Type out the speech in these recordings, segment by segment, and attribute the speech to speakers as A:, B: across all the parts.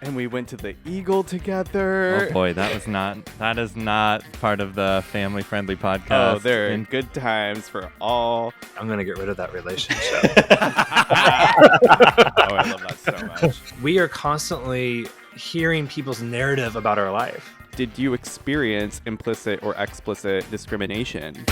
A: And we went to the Eagle together.
B: Oh boy, that is not part of the family-friendly podcast.
A: Oh, they're good times for all.
C: I'm going to get rid of that relationship.
A: Oh, I love that so much.
C: We are constantly hearing people's narrative about our life.
A: Did you experience implicit or explicit discrimination?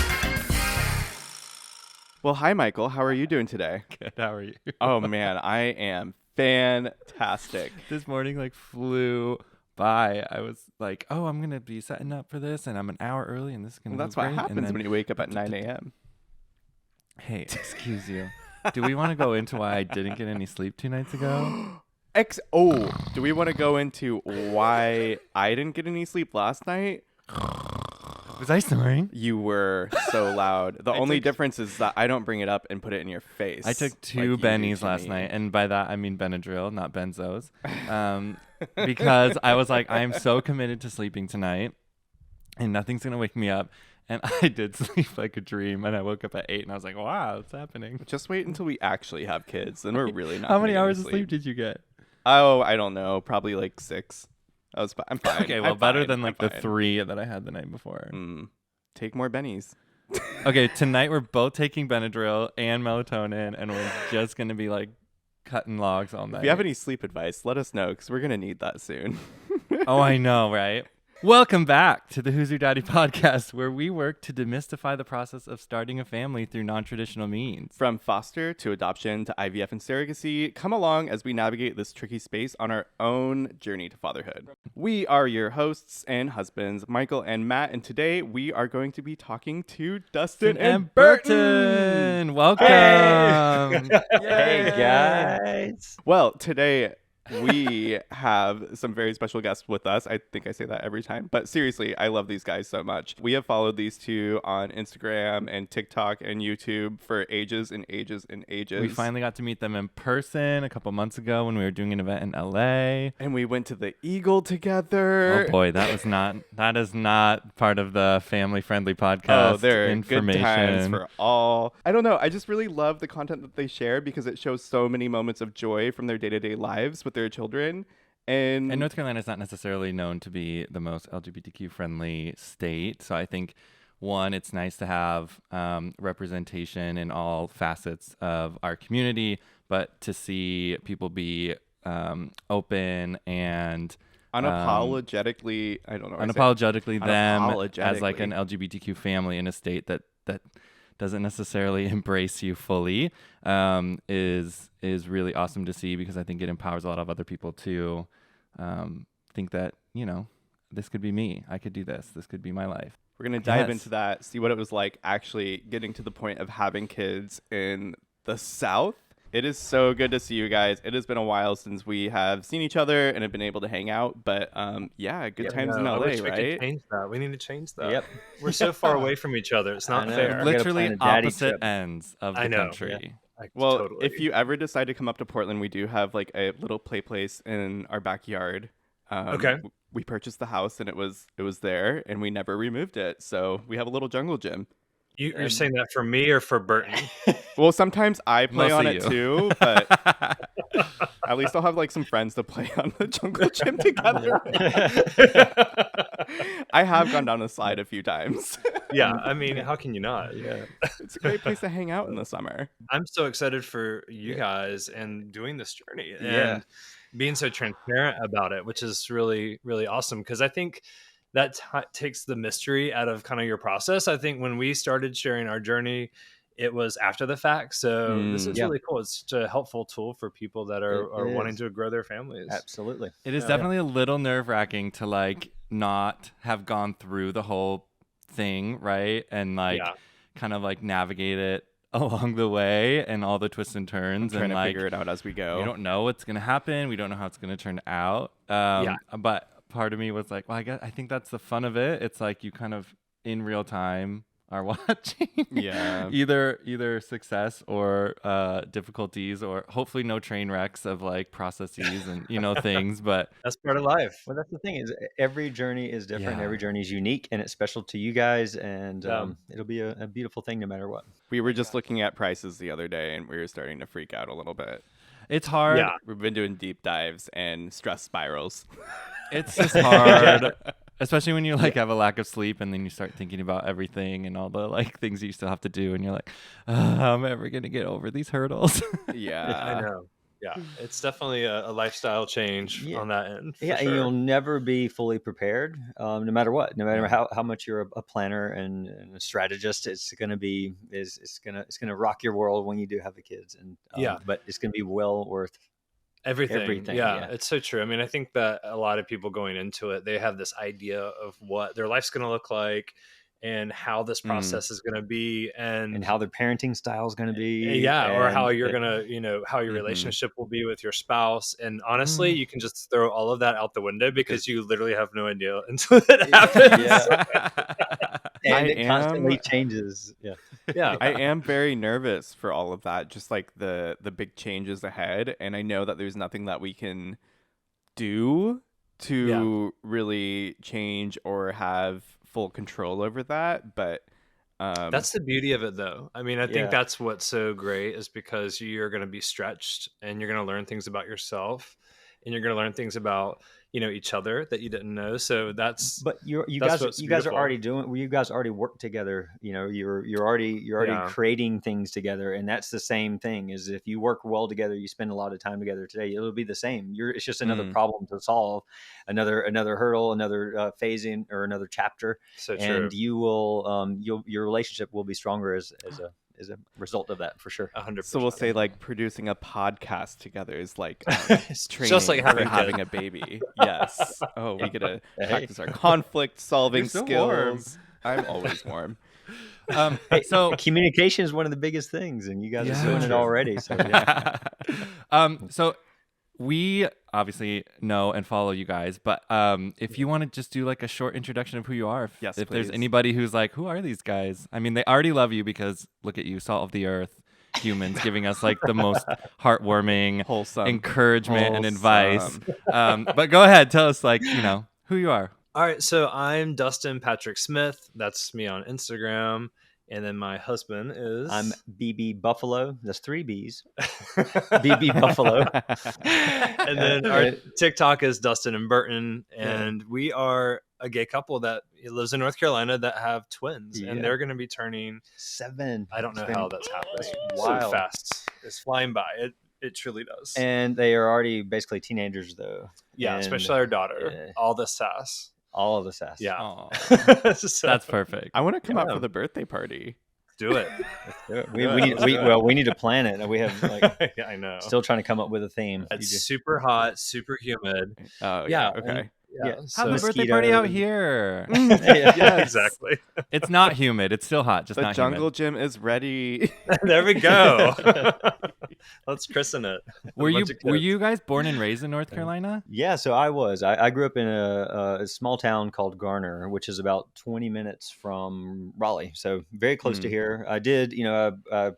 A: Well, hi, Michael. How are you doing today?
B: Good, how are you?
A: Oh, man, I am fantastic.
B: This morning flew by. I was like, oh, I'm going to be setting up for this, and I'm an hour early, and this is going to
A: Well,
B: be
A: that's what
B: great.
A: happens when you wake up at 9 a.m.
B: Hey, excuse you. Do we want to go into why I didn't get any sleep 2 nights ago?
A: Do we want to go into why I didn't get any sleep last night?
B: Was I snoring?
A: You were so loud. The only difference is that I don't bring it up and put it in your face.
B: I took 2 bennies last night, and by that I mean Benadryl, not benzos, because I was like, I am so committed to sleeping tonight, and nothing's gonna wake me up. And I did sleep like a dream, and I woke up at 8, and I was like, wow, what's happening?
A: Just wait until we actually have kids, then we're really not.
B: How many hours of sleep did you get?
A: Oh, I don't know. Probably like 6. I'm fine.
B: Okay, well, better than the 3 that I had the night before.
A: Take more bennies.
B: Okay, tonight we're both taking Benadryl and melatonin, and we're just gonna be cutting logs all night.
A: If you have any sleep advice, let us know, because we're gonna need that soon.
B: Oh, I know, right? Welcome back to the Who's Your Daddy podcast, where we work to demystify the process of starting a family through non-traditional means.
A: From foster to adoption to IVF and surrogacy, come along as we navigate this tricky space on our own journey to fatherhood. We are your hosts and husbands, Michael and Matt, and today we are going to be talking to Dustin and Burton.
B: Welcome.
D: Hey, guys.
A: Well, today we have some very special guests with us. I think I say that every time, but seriously, I love these guys so much. We have followed these two on Instagram and TikTok and YouTube for ages and ages and ages.
B: We finally got to meet them in person a couple months ago when we were doing an event in LA.
A: And we went to the Eagle together.
B: Oh boy, that is not part of the family-friendly podcast.
A: Oh, they're
B: information.
A: Good times for all. I don't know. I just really love the content that they share because it shows so many moments of joy from their day-to-day lives with their children. And
B: North Carolina is not necessarily known to be the most LGBTQ friendly state. So I think, one, it's nice to have representation in all facets of our community, but to see people be open and
A: unapologetically,
B: unapologetically as like an LGBTQ family in a state that doesn't necessarily embrace you fully, is really awesome to see, because I think it empowers a lot of other people to think that, this could be me. I could do this. This could be my life.
A: We're going to dive into that, see what it was like actually getting to the point of having kids in the South. It is so good to see you guys. It has been a while since we have seen each other and have been able to hang out. But good times in LA,
C: I wish
A: right?
C: We could change that. We need to change that.
D: Yep.
C: We're so far away from each other. It's not fair.
B: Literally opposite ends of the country.
C: Yeah.
A: Well,
C: totally.
A: if you ever decide to come up to Portland, we do have a little play place in our backyard.
C: Okay.
A: We purchased the house and it was there, and we never removed it. So we have a little jungle gym.
C: You're saying that for me or for Burton?
A: Well, sometimes I play on it
B: you.
A: too, but at least I'll have some friends to play on the jungle gym together. I have gone down the slide a few times.
C: Yeah, I mean, how can you not?
A: Yeah, it's a great place to hang out in the summer.
C: I'm so excited for you guys and doing this journey
D: Yeah.
C: and being so transparent about it, which is really, really awesome, because I think that takes the mystery out of kind of your process. I think when we started sharing our journey, it was after the fact. So this is really cool. It's such a helpful tool for people that are wanting to grow their families.
D: Absolutely.
B: It is definitely a little nerve-wracking to not have gone through the whole thing, right? And kind of navigate it along the way and all the twists and turns,
A: trying
B: and
A: to figure it out as we go.
B: We don't know what's going to happen. We don't know how it's going to turn out. But part of me was like, well, I think that's the fun of it. It's you kind of in real time are watching either success or difficulties, or hopefully no train wrecks of processes and things, but
C: that's part of life.
D: Well, that's the thing, is every journey is different. Every journey is unique, and it's special to you guys, and it'll be a beautiful thing no matter what.
A: We were just looking at prices the other day, and we were starting to freak out a little bit.
B: It's hard.
C: Yeah.
A: We've been doing deep dives and stress spirals.
B: It's just hard. Especially when you like have a lack of sleep and then you start thinking about everything and all the like things you still have to do and you're like, how am I ever gonna get over these hurdles?
A: Yeah.
C: I know. Yeah, it's definitely a lifestyle change on that end.
D: Yeah,
C: sure.
D: and you'll never be fully prepared, no matter what. No matter how much you're a planner and a strategist, it's gonna rock your world when you do have the kids. And but it's gonna be well worth everything.
C: Yeah, it's so true. I mean, I think that a lot of people going into it, they have this idea of what their life's gonna look like and how this process is going to be and
D: how their parenting style is going to be.
C: Or how you're going to, how your relationship will be with your spouse. And honestly, you can just throw all of that out the window because you literally have no idea until it happens.
D: And it constantly changes.
C: Yeah.
A: I am very nervous for all of that, just like the big changes ahead. And I know that there's nothing that we can do to really change or have full control over that, but
C: that's the beauty of it, though. I mean, I think that's what's so great is because you're going to be stretched and you're going to learn things about yourself and you're going to learn things about each other that you didn't know. So but you guys are already doing. You guys already work together. You're already creating things together, and that's the same thing. Is if you work well together, you spend a lot of time together today. It'll be the same. It's just another problem to solve, another hurdle, another phase or another chapter. So true.
D: And you will your relationship will be stronger as a result of that, for sure.
C: 100%.
A: So we'll say like producing a podcast together is like training
C: just like
A: having a baby. Yes. Oh, we get to practice our conflict solving skills. Warm. I'm always warm.
B: So
D: communication is one of the biggest things, and you guys are doing it already. So
B: so we obviously know and follow you guys, but if you want to just do like a short introduction of who you are, if there's anybody who's like, who are these guys? I mean, they already love you because look at you, salt of the earth, humans, giving us like the most heartwarming,
A: wholesome
B: encouragement and advice. But go ahead, tell us like, who you are.
C: All right, so I'm Dustin Patrick Smith. That's me on Instagram. And then my husband is...
D: I'm BB Buffalo. That's 3 B's. BB Buffalo.
C: And then our TikTok is Dustin and Burton. And we are a gay couple that lives in North Carolina that have twins. And they're going to be turning
D: 7.
C: I don't know how that's happening.
D: Wild.
C: So fast. It's flying by. It truly does.
D: And they are already basically teenagers, though.
C: Yeah, especially our daughter. All the sass.
D: All of the sass.
C: Yeah.
B: So, that's perfect.
A: I want to come out for the birthday party.
C: Do it.
D: Let's do it. We need to plan it. We have
C: I know.
D: Still trying to come up with a theme.
C: It's super hot, super humid.
A: Oh yeah. Okay.
B: Have a birthday party out here.
C: Yeah, exactly.
B: It's not humid. It's still hot. Just
A: the
B: not
A: jungle
B: humid.
A: gym is ready.
C: There we go. Let's christen it.
B: Were you guys born and raised in North Carolina?
D: Yeah, so I was. I grew up in a small town called Garner, which is about 20 minutes from Raleigh, so very close to here. I did, I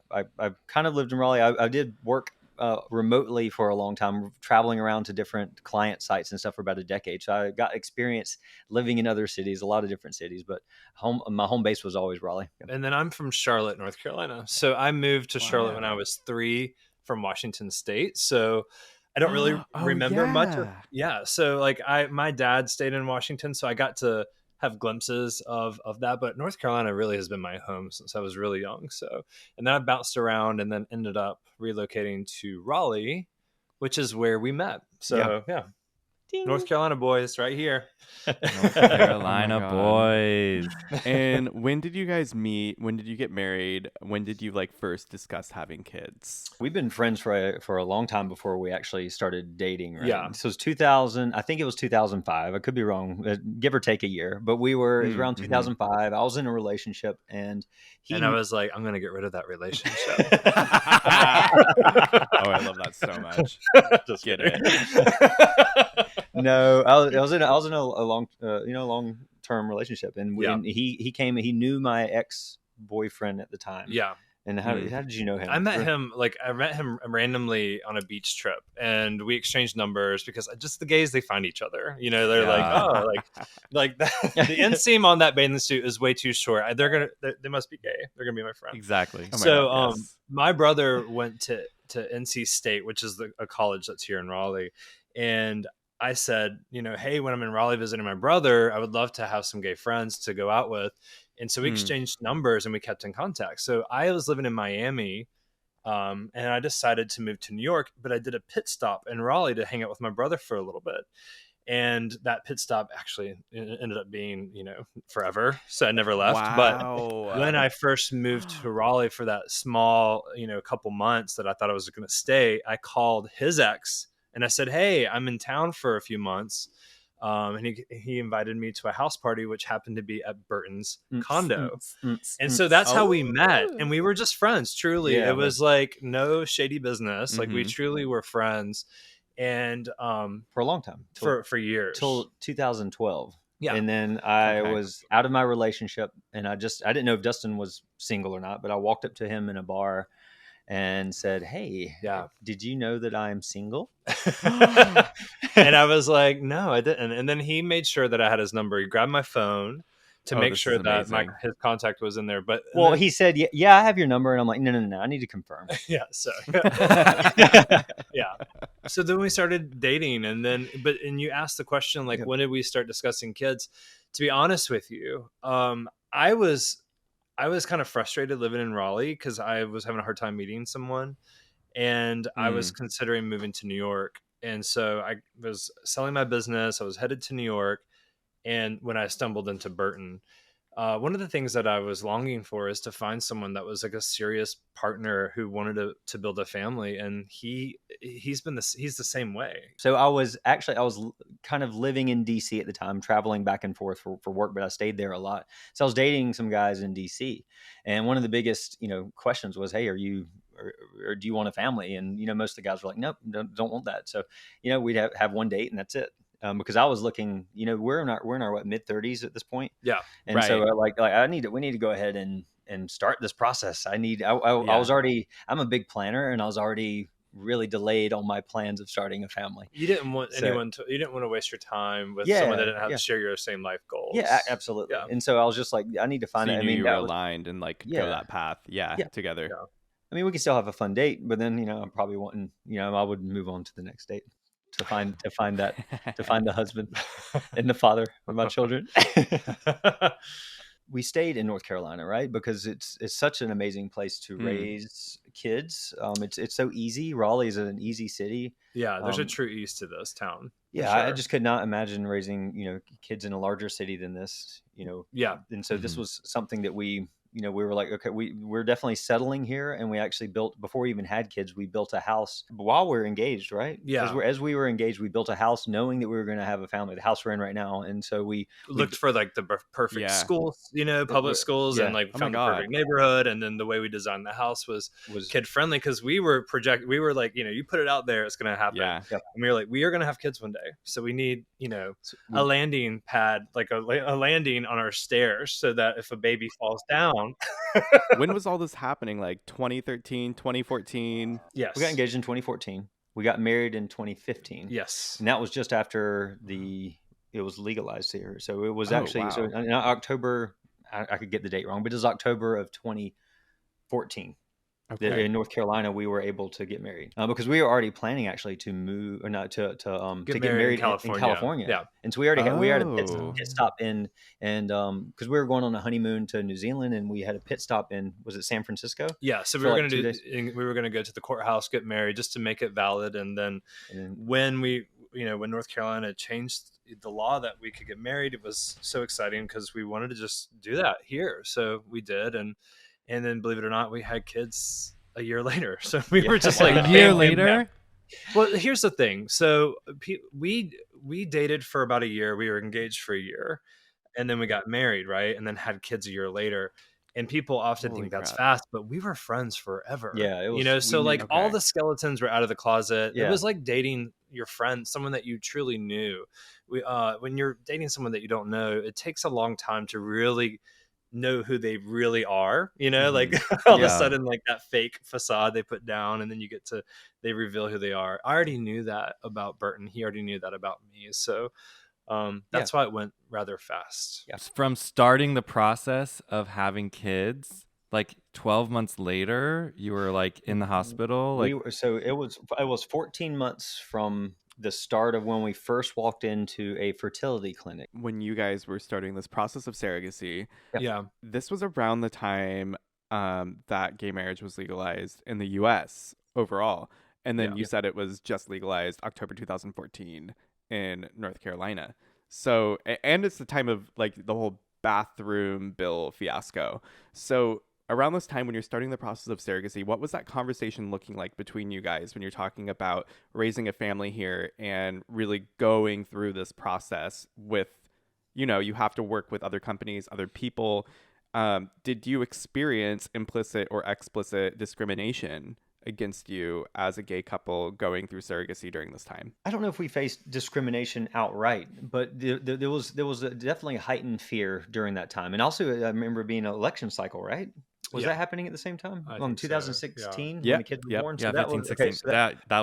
D: kind of lived in Raleigh. I did work remotely for a long time, traveling around to different client sites and stuff for about a decade. So I got experience living in other cities, a lot of different cities, but my home base was always Raleigh.
C: And then I'm from Charlotte, North Carolina. So I moved to Charlotte when I was 3 from Washington State. So I don't really remember much. So like my dad stayed in Washington, so I got to have glimpses of that, but North Carolina really has been my home since I was really young. So, and then I bounced around and then ended up relocating to Raleigh, which is where we met. So yeah. North Carolina boys right here.
B: North Carolina boys.
A: And when did you guys meet? When did you get married? When did you first discuss having kids?
D: We've been friends for a long time before we actually started dating. Right?
C: Yeah.
D: So it was 2000. I think it was 2005. I could be wrong, give or take a year. But it was around 2005. I was in a relationship, and
C: I was like, I'm going to get rid of that relationship.
A: Oh, I love that so much.
C: Just
A: get
C: kidding.
A: it.
D: No, I was in a long term relationship, and he came. He knew my ex boyfriend at the time.
C: Yeah.
D: And how did you know him?
C: I met him randomly on a beach trip, and we exchanged numbers because just the gays, they find each other. They're like the inseam on that bathing suit is way too short. They must be gay. They're gonna be my friend.
B: Exactly.
C: My brother went to to NC State, which is a college that's here in Raleigh. And I said, hey, when I'm in Raleigh visiting my brother, I would love to have some gay friends to go out with. And so we exchanged numbers and we kept in contact. So I was living in Miami, and I decided to move to New York, but I did a pit stop in Raleigh to hang out with my brother for a little bit. And that pit stop actually ended up being, forever. So I never left.
A: Wow.
C: But when I first moved to Raleigh for that small, couple months that I thought I was going to stay, I called his ex and I said, hey, I'm in town for a few months. And he invited me to a house party, which happened to be at Burton's condo. And so that's how we met. And we were just friends, truly. It was like no shady business. Like we truly were friends. And
D: for a long time.
C: For years.
D: Till 2012.
C: Yeah.
D: And then I was out of my relationship, and I didn't know if Dustin was single or not, but I walked up to him in a bar and said, hey, did you know that I'm single?
C: And I was like, no, I didn't. And then he made sure that I had his number. He grabbed my phone to make sure that his contact was in there. But
D: he said, yeah, I have your number. And I'm like, no, I need to confirm.
C: Yeah. So yeah. So then we started dating, and you asked the question, like, when did we start discussing kids? To be honest with you, I was kind of frustrated living in Raleigh because I was having a hard time meeting someone, and I was considering moving to New York. And so I was selling my business. I was headed to New York. And when I stumbled into Burton, one of the things that I was longing for is to find someone that was like a serious partner who wanted to build a family. And he's the same way.
D: So I was kind of living in DC at the time, traveling back and forth for work, but I stayed there a lot. So I was dating some guys in DC. And one of the biggest, questions was, hey, or do you want a family? And, most of the guys were like, nope, don't want that. So, we'd have one date and that's it. Because I was looking, we're in our mid-30s at this point.
C: Yeah.
D: And so we need to go ahead and start this process. I'm a big planner, and I was already really delayed on my plans of starting a family.
C: You didn't want you didn't want to waste your time with someone that didn't have to share your same life goals.
D: Yeah, absolutely. Yeah. And so I was just like, I need to find it.
A: You were aligned and go that path. Yeah. Together. Yeah.
D: I mean, we could still have a fun date, but then, I'm probably wanting, I would move on to the next date to find the husband and the father of my children. We stayed in North Carolina, right? Because it's such an amazing place to raise kids. It's so easy. Raleigh is an easy city.
C: Yeah, there's a true ease to this town.
D: Yeah, sure. I just could not imagine raising, kids in a larger city than this,
C: Yeah.
D: And so this was something that we were like, okay, we're definitely settling here. And we actually before we even had kids, we built a house while we were engaged, right?
C: Yeah.
D: As we were engaged, we built a house knowing that we were going to have a family, the house we're in right now. And so we
C: looked for like the perfect schools, public schools, and found the perfect neighborhood. And then the way we designed the house was kid friendly, because we were like, you put it out there, it's going to happen.
A: Yeah.
C: And we were like, we are going to have kids one day. So we need, a landing pad, like a landing on our stairs, so that if a baby falls down.
A: When was all this happening? Like 2013, 2014?
C: Yes.
D: We got engaged in 2014. We got married in 2015.
C: Yes.
D: And that was just after it was legalized here. So it was so in October, I could get the date wrong, but it was October of 2014. Okay. In North Carolina, we were able to get married because we were already planning actually to move, or not to get married in California.
C: Yeah,
D: and so we had a pit stop in, and because we were going on a honeymoon to New Zealand, and we had a pit stop in, was it San Francisco?
C: Yeah, so we were going to go to the courthouse, get married, just to make it valid, and then when North Carolina changed the law that we could get married, it was so exciting because we wanted to just do that here, so we did, and then, believe it or not, we had kids a year later. So we were just like
B: a year later.
C: Well, here's the thing. So we dated for about a year. We were engaged for a year, and then we got married, right? And then had kids a year later. And people often think that's fast, but we were friends forever.
D: Yeah, it was,
C: so all the skeletons were out of the closet. Yeah. It was like dating your friend, someone that you truly knew. When you're dating someone that you don't know, it takes a long time to really know who they really are, like all of a sudden, like that fake facade they put down, and then they reveal who they are. I already knew that about Burton. He already knew that about me. So that's why it went rather fast.
B: Yeah. From starting the process of having kids like 12 months later, you were like in the hospital. Like,
D: So it was 14 months from the start of when we first walked into a fertility clinic.
A: When you guys were starting this process of surrogacy,
C: Yeah.
A: this was around the time that gay marriage was legalized in the U.S. overall. And then you said it was just legalized October 2014 in North Carolina. So, and it's the time of like the whole bathroom bill fiasco. So around this time when you're starting the process of surrogacy, what was that conversation looking like between you guys when you're talking about raising a family here and really going through this process with, you know, you have to work with other companies, other people. Did you experience implicit or explicit discrimination against you as a gay couple going through surrogacy during this time?
D: I don't know if we faced discrimination outright, but there was definitely a heightened fear during that time. And also, I remember being an election cycle, right? Was that happening at the same time? In 2016 when the kids were born?
B: Yeah,
D: So that
B: 15,
D: was,
B: 16.
D: okay, so
B: that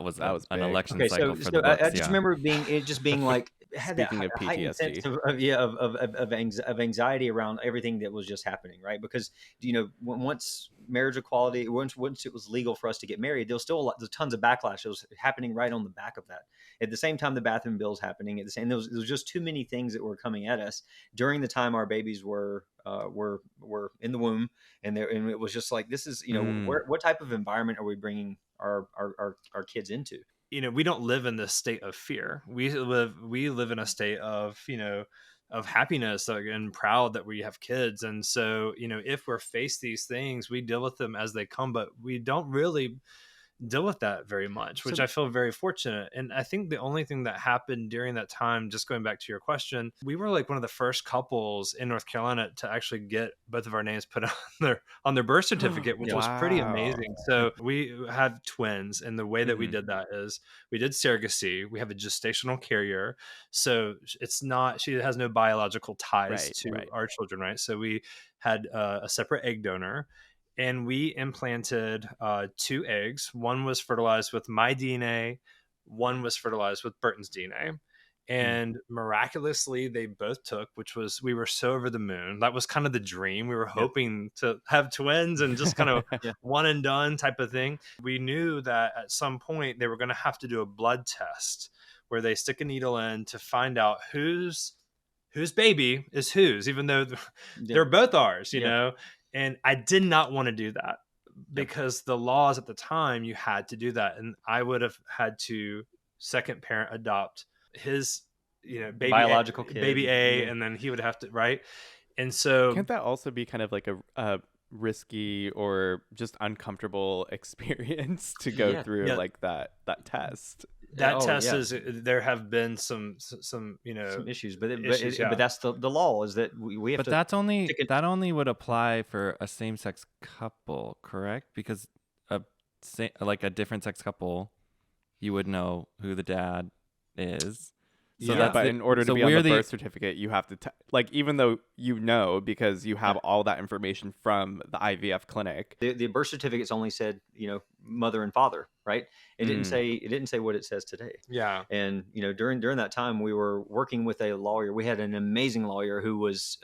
B: was an
A: big.
B: election
D: okay,
B: cycle
D: so,
B: for
D: so
B: the books.
D: I just remember being like, had that
A: Speaking of
D: heightened sense
A: PTSD.
D: of anxiety around everything that was just happening, right? Because, you know, once marriage equality, once it was legal for us to get married, there's tons of backlash that was happening right on the back of that. At the same time, the bathroom bill's happening. At the same, there was just too many things that were coming at us during the time our babies were in the womb, and it was just like, this is, you know, what type of environment are we bringing our kids into?
C: You know, we don't live in this state of fear. We live in a state of, you know, of happiness and proud that we have kids. And so, you know, if we're faced these things, we deal with them as they come, but we don't really deal with that very much, which I feel very fortunate. And I think the only thing that happened during that time, just going back to your question, we were like one of the first couples in North Carolina to actually get both of our names put on their birth certificate, which was pretty amazing. So we had twins, and the way that we did that is we did surrogacy. We have a gestational carrier, so it's not, she has no biological ties to our children, right? So we had a separate egg donor, and we implanted 2 eggs. One was fertilized with my DNA. One was fertilized with Burton's DNA. And miraculously, they both took, which was, we were so over the moon. That was kind of the dream. We were hoping to have twins and just kind of one and done type of thing. We knew that at some point they were going to have to do a blood test where they stick a needle in to find out whose baby is whose, even though they're both ours, you know? And I did not want to do that because the laws at the time, you had to do that. And I would have had to second parent adopt his, you know,
D: biological kid,
C: baby A, and then he would have to, right? And so
A: Can't that also be kind of like a risky or just uncomfortable experience to go through like that test?
C: That test is, there have been some you know,
D: some issues, but that's the law, is that we have
B: but
D: to.
B: But that only would apply for a same-sex couple, correct? Because like a different sex couple, you would know who the dad is. So
A: but in order to be on the birth certificate, you have to like, even though you know, because you have all that information from the IVF clinic.
D: The birth certificates only said, you know, mother and father, right? It didn't say what it says today.
C: Yeah. And
D: you know, during that time, we were working with a lawyer. We had an amazing lawyer who was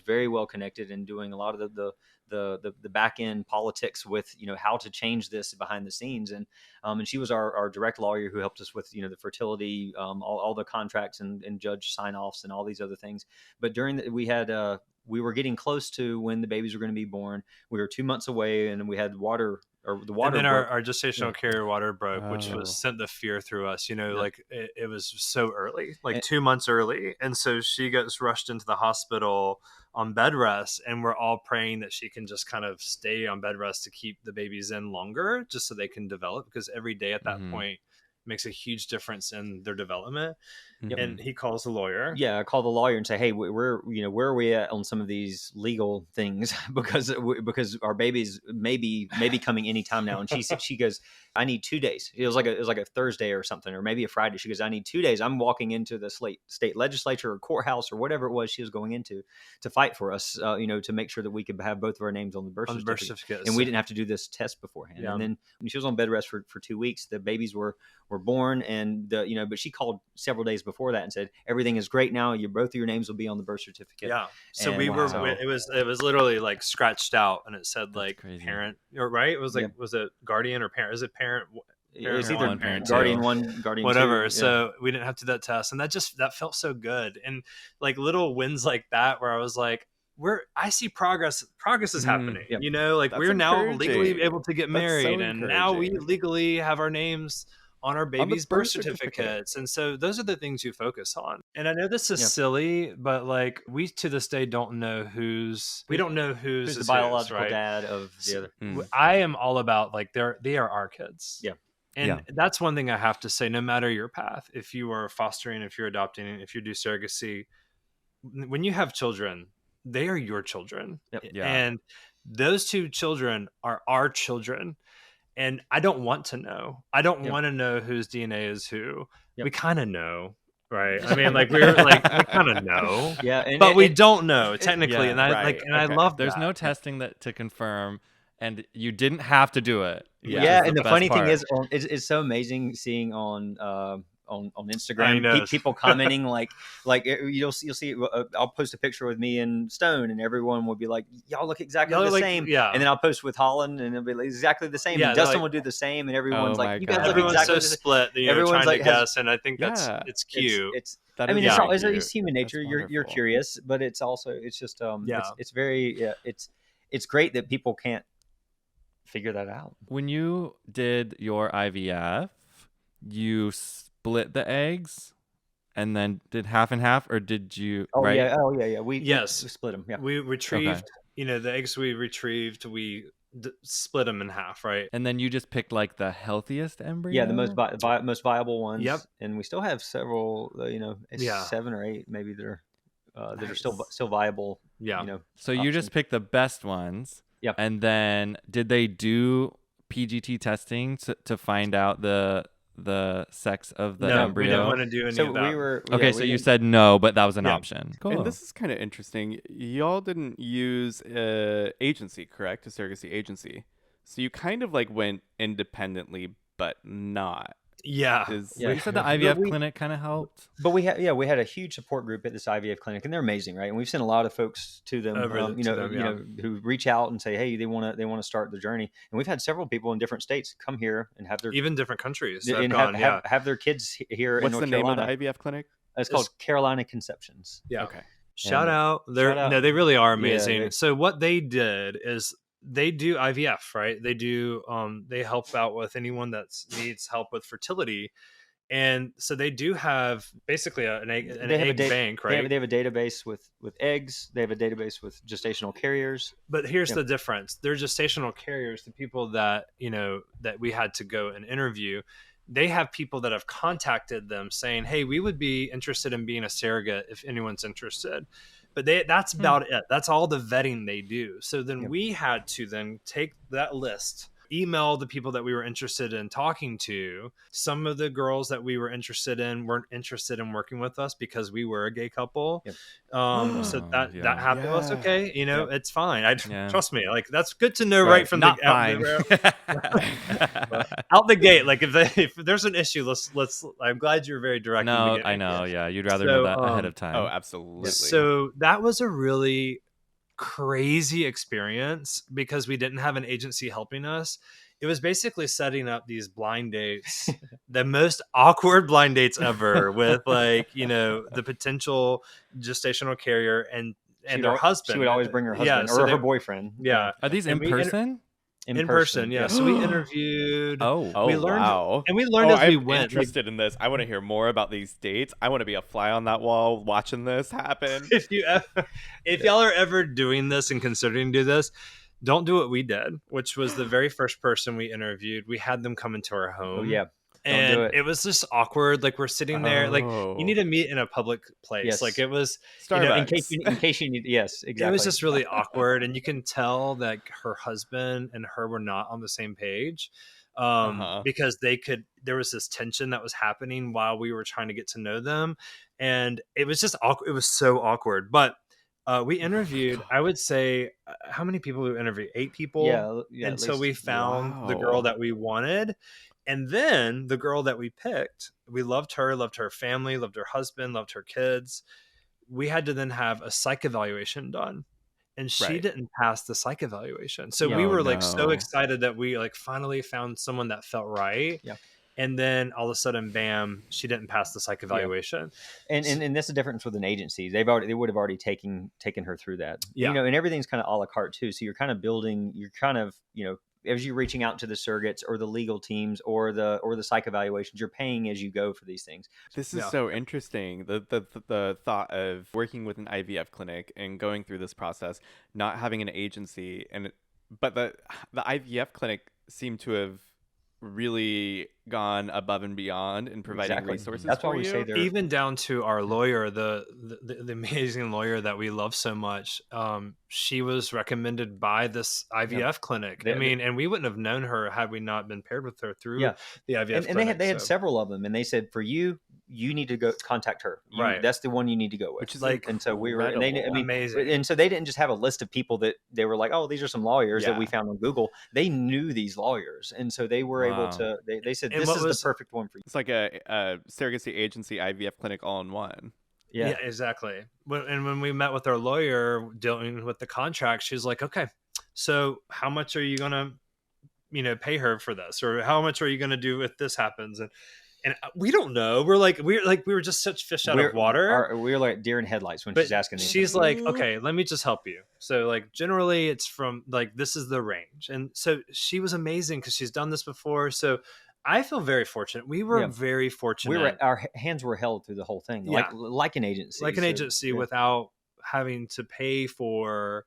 D: very well connected and doing a lot of the back end politics with, you know, how to change this behind the scenes. And she was our direct lawyer who helped us with, you know, the fertility, all the contracts and judge sign offs and all these other things. But we were getting close to when the babies were going to be born. We were 2 months away, and we had water. And
C: then our gestational carrier water broke, which was sent the fear through us, you know, like it was so early, like 2 months early. And so she gets rushed into the hospital on bed rest, and we're all praying that she can just kind of stay on bed rest to keep the babies in longer, just so they can develop, because every day at that point makes a huge difference in their development. And he calls the lawyer.
D: Yeah, I call the lawyer and say, hey, where are we at on some of these legal things? because our babies may be coming anytime now. And she goes, I need 2 days. It was like a Thursday or something, or maybe a Friday. She goes, I need 2 days. I'm walking into the state legislature or courthouse or whatever it was she was going into to fight for us, you know, to make sure that we could have both of our names on the birth certificate. And we didn't have to do this test beforehand. And then when she was on bed rest for 2 weeks, the babies were were born, and but she called several days before that and said everything is great now. Both of your names will be on the birth certificate.
C: Yeah. So
D: and,
C: we were. It was literally like scratched out, and it said like parent, or right? It was like was it guardian or parent? Is it parent?
D: It's either
B: one, parent
D: guardian
B: two.
D: one, guardian
C: whatever.
D: two.
C: So we didn't have to do that test, and that felt so good. And like little wins like that, where I was like, I see progress is happening.
D: Yep.
C: Like
A: That's
C: we're now
A: encouraging.
C: legally able to get married, and now we
A: encouraging.
C: legally have our names on our baby's
A: birth
C: birth certificates. And so those are the things you focus on. And I know this is
D: Yeah.
C: silly, but like we to this day don't know who's
D: Who's the biological dad of the other.
C: I am all about like they are our kids.
D: Yeah.
C: And that's one thing I have to say, no matter your path, if you are fostering, if you're adopting, if you do surrogacy, when you have children, they are your children.
D: Yep.
A: Yeah.
C: And those two children are our children. And I don't want to know. I don't want to know whose DNA is who. Yep. We kind of know, right? I mean, like we kind of know.
D: Yeah.
C: But we don't know technically. And
A: I
C: love
B: There's
C: that.
B: no testing to confirm, and you didn't have to do it.
D: Yeah. And the funny thing is, it's so amazing seeing on Instagram people commenting like you'll see I'll post a picture with me and Stone, and everyone will be like, y'all look exactly the same. And then I'll post with Holland, and it'll be like exactly the same. And Dustin will do the same, and everyone's like, you guys look exactly
C: so split. Everyone's trying to guess, and I think it's cute.
D: It's human nature. You're curious, but it's also it's great that people can't figure that out.
B: When you did your IVF, you split the eggs and then did half and half, or did you?
D: Yeah. We split them. Yeah,
C: we retrieved. The eggs we retrieved, we split them in half, right?
B: And then you just picked like the healthiest embryo.
D: Yeah, the most viable ones.
C: Yep.
D: And we still have several. 7 or 8 maybe that are still viable.
C: Yeah.
B: So you just picked the best ones.
D: Yep.
B: And then did they do PGT testing to find out the sex of the embryo?
C: We didn't want to do any of that.
B: So you said no, but that was an option. Cool.
A: And this is kind of interesting. Y'all didn't use agency, correct? A surrogacy agency. So you kind of like went independently, but not.
C: Yeah.
B: You said the IVF clinic kind of helped.
D: But we had a huge support group at this IVF clinic, and they're amazing, right? And we've sent a lot of folks to them, who reach out and say, hey, they want to start the journey. And we've had several people in different states come here and have their
C: even different countries
D: and have their kids here.
A: What's
D: in North
A: the
D: Carolina.
A: name of the IVF clinic?
D: It's called Carolina Conceptions.
C: Yeah.
A: Okay.
C: Shout out. They really are amazing.
D: Yeah,
C: so what they did is they do IVF, right? They do they help out with anyone that needs help with fertility. And so they do have basically an egg bank, right?
D: They have a database with eggs. They have a database with gestational carriers.
C: But here's the difference. They're gestational carriers, the people that, that we had to go and interview. They have people that have contacted them saying, hey, we would be interested in being a surrogate if anyone's interested. But that's about it. That's all the vetting they do. So then we had to then take that list, email the people that we were interested in talking to. Some of the girls that we were interested in weren't interested in working with us because we were a gay couple. So that happened. Well, it's okay. It's fine. Trust me. Like that's good to know right from
B: Not
C: the
B: fine.
C: out the gate. Like if there's an issue, let's. I'm glad you're very direct.
B: No, I know. Yeah, you'd rather know that ahead of time.
A: Oh, absolutely.
C: So that was a really crazy experience because we didn't have an agency helping us. It was basically setting up these blind dates, the most awkward blind dates ever with the potential gestational carrier and their husband.
D: She would always bring her husband or her boyfriend.
B: Yeah. Are these in person?
C: In person, yeah. So we interviewed.
A: We learned,
C: wow. And we learned as we went.
A: I'm interested in this. I want to hear more about these dates. I want to be a fly on that wall watching this happen.
C: If y'all are ever doing this and considering do this, don't do what we did, which was the very first person we interviewed. We had them come into our home.
D: Oh, yeah.
C: And it was just awkward. Like we're sitting there, like you need to meet in a public place.
D: Yes.
C: Like it was
A: Starbucks.
D: In case you need. Yes, exactly.
C: It was just really awkward, and you can tell that her husband and her were not on the same page because there was this tension that was happening while we were trying to get to know them, and it was just awkward. It was so awkward, but. We interviewed, I would say, how many people we interviewed? 8 people.
D: Yeah.
C: Until we found the girl that we wanted. And then the girl that we picked, we loved her family, loved her husband, loved her kids. We had to then have a psych evaluation done. And she didn't pass the psych evaluation. So we were like so excited that we like finally found someone that felt right.
D: Yeah.
C: And then all of a sudden, bam, she didn't pass the psych evaluation.
D: Yeah. And that's the difference with an agency. They would have already taken her through that.
C: Yeah.
D: And everything's kind of a la carte too. So you're kind of building, as you're reaching out to the surrogates or the legal teams or the psych evaluations, you're paying as you go for these things.
A: This is so interesting. The thought of working with an IVF clinic and going through this process, not having an agency, but the IVF clinic seemed to have really gone above and beyond in providing resources.
D: That's
A: for
D: why we say they're
C: even down to our lawyer, the amazing lawyer that we love so much. She was recommended by this IVF clinic. And we wouldn't have known her had we not been paired with her through the IVF clinic.
D: And they had several of them, and they said, for you need to go contact her. That's the one you need to go with.
A: Which is
D: and so we were
C: amazing.
D: And so they didn't just have a list of people that they were like, oh, these are some lawyers that we found on Google. They knew these lawyers, and so they were able to. They said, this is the perfect one for you.
A: It's like a surrogacy agency IVF clinic all in one.
C: Yeah, exactly. And when we met with our lawyer dealing with the contract, she's like, okay, so how much are you gonna, pay her for this, or how much are you gonna do if this happens? And we don't know. We were just such fish out of water.
D: We were like deer in headlights when she's asking.
C: She's like, okay, let me just help you. So like generally it's from like, this is the range. And so she was amazing because she's done this before. So I feel very fortunate. We were very fortunate.
D: Our hands were held through the whole thing, like an agency,
C: without having to pay for.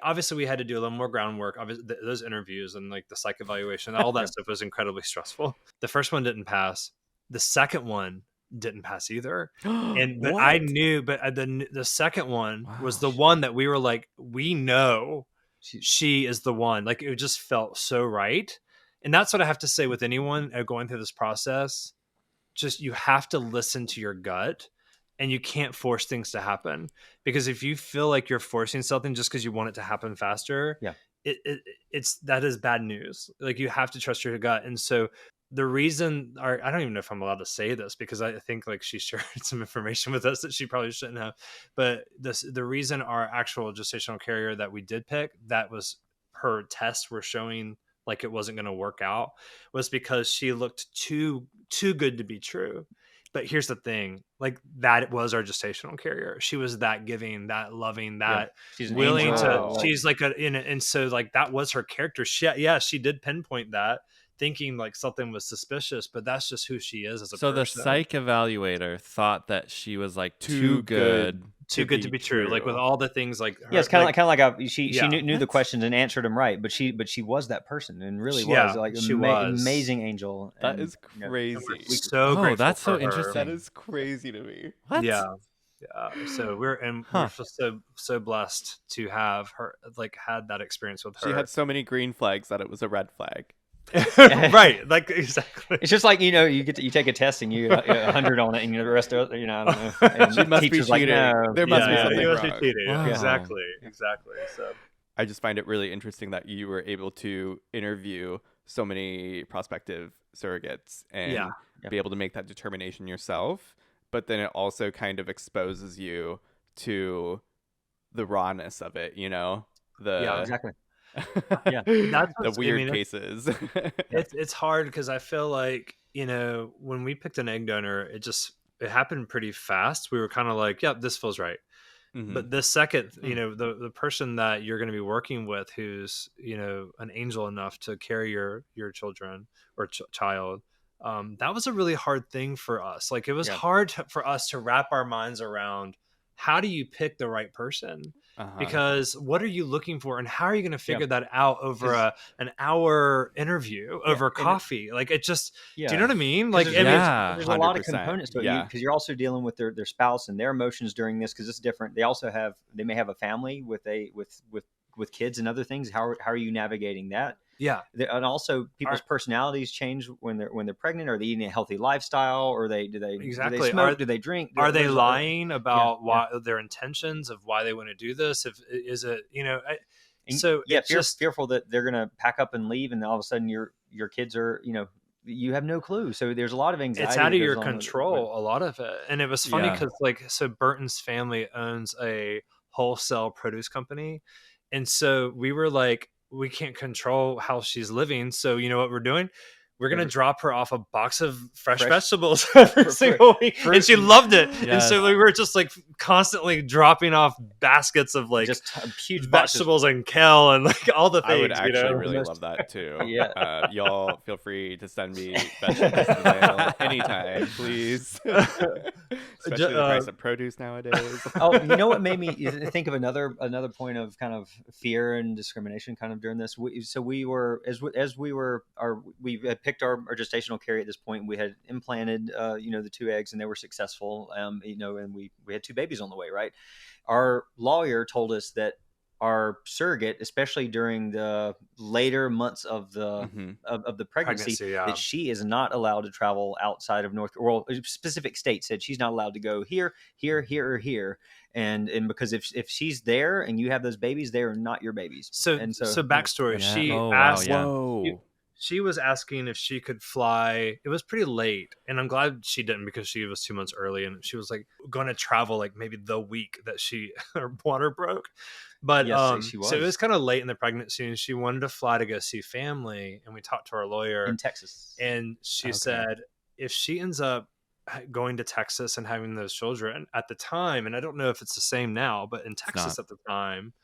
C: Obviously we had to do a little more groundwork. Obviously, those interviews and like the psych evaluation, all that stuff was incredibly stressful. The first one didn't pass. The second one didn't pass either. But I knew, the second one was the one that we were like, we know she is the one. Like it just felt so right. And that's what I have to say with anyone going through this process. Just, you have to listen to your gut. And you can't force things to happen, because if you feel like you're forcing something just because you want it to happen faster, that is bad news. Like you have to trust your gut. And so the reason, I don't even know if I'm allowed to say this because I think like she shared some information with us that she probably shouldn't have. But the reason our actual gestational carrier that we did pick, that was her tests were showing like it wasn't going to work out, was because she looked too good to be true. But here's the thing, like that was our gestational carrier. She was that giving, that loving, that
D: she's
C: willing
D: angel.
C: to, she's like and so like that was her character. She did pinpoint that, thinking like something was suspicious, but that's just who she is as a person.
B: So the psych evaluator thought that she was like too good
C: to be true. Like with all the things like her,
D: it's kind of like she knew the questions and answered them right, but she was that person and really was like amazing angel.
A: That is crazy.
B: That's so interesting.
A: That is crazy to me.
B: What?
C: Yeah. So we're so blessed to have her like had that experience with her.
A: She had so many green flags that it was a red flag.
C: Right, like exactly.
D: It's just like you take a test and you 100 on it and the rest of it, I don't know. And
A: she must be cheating.
D: Like, no.
A: There must be something
C: you
A: wrong.
C: Must be cheating.
B: Wow.
C: Exactly. So
A: I just find it really interesting that you were able to interview so many prospective surrogates and be able to make that determination yourself. But then it also kind of exposes you to the rawness of it,
D: exactly.
C: That's
A: the weird cases.
C: It's hard because I feel like when we picked an egg donor, it happened pretty fast. We were kind of like, yep, this feels right. Mm-hmm. But the second, the person that you're going to be working with, who's an angel enough to carry your children or child, that was a really hard thing for us. Like it was hard for us to wrap our minds around. How do you pick the right person? Because what are you looking for, and how are you going to figure that out over an hour interview over coffee? Like it just, do you know what I mean? Like,
D: there's a lot of components to it because you're also dealing with their spouse and their emotions during this, because it's different. They may have a family with kids and other things. How are you navigating that?
C: Yeah,
D: and also people's personalities change when they're pregnant. Are they eating a healthy lifestyle, or do they smoke? Do they drink?
C: Are they lying about why their intentions of why they want to do this?
D: Fearful that they're going to pack up and leave, and all of a sudden your kids are you have no clue. So there's a lot of anxiety.
C: It's out of your control, a lot of it. And it was funny because so Burton's family owns a wholesale produce company. And so we were like, we can't control how she's living. So you know what we're doing? We're going to drop her off a box of fresh vegetables every single week. And she loved it. Yes. And so we were just like constantly dropping off baskets of like just huge vegetables and kale and like all the things. I
A: would actually really love that too. Y'all feel free to send me vegetables in the mail anytime, please. Especially the price of produce nowadays.
D: Oh, you know what made me think of another point of kind of fear and discrimination kind of during this. We had picked our gestational carry at this point. We had implanted, the 2 eggs, and they were successful. And we had 2 babies on the way. Right. Our lawyer told us that our surrogate, especially during the later months of the of the pregnancy, that she is not allowed to travel outside of specific states. Said she's not allowed to go here, or here. And because if she's there and you have those babies, they are not your babies. So
C: backstory. She asked. She was asking if she could fly. It was pretty late, and I'm glad she didn't because she was 2 months early, and she was like going to travel like maybe the week that her water broke. But she was. So it was kind of late in the pregnancy, and she wanted to fly to go see family. And we talked to our lawyer
D: in Texas,
C: and she said if she ends up going to Texas and having those children at the time, and I don't know if it's the same now, but in Texas at the time,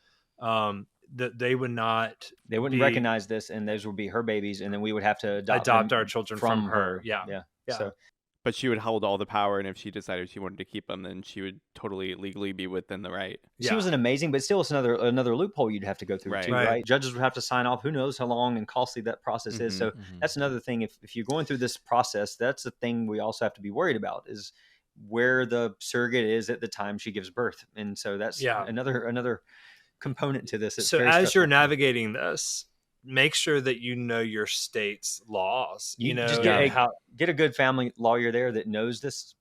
C: that they wouldn't
D: recognize this, and those would be her babies, and then we would have to
C: adopt our children from her. Yeah.
A: So, but she would hold all the power, and if she decided she wanted to keep them, then she would totally legally be within the right.
D: She was an amazing, but still, it's another loophole you'd have to go through, right? Judges would have to sign off. Who knows how long and costly that process is. So that's another thing. If you're going through this process, that's the thing we also have to be worried about is where the surrogate is at the time she gives birth, and so that's another component to this.
C: So as you're navigating this, make sure that you know your state's laws.
D: Just get a good family lawyer there that knows this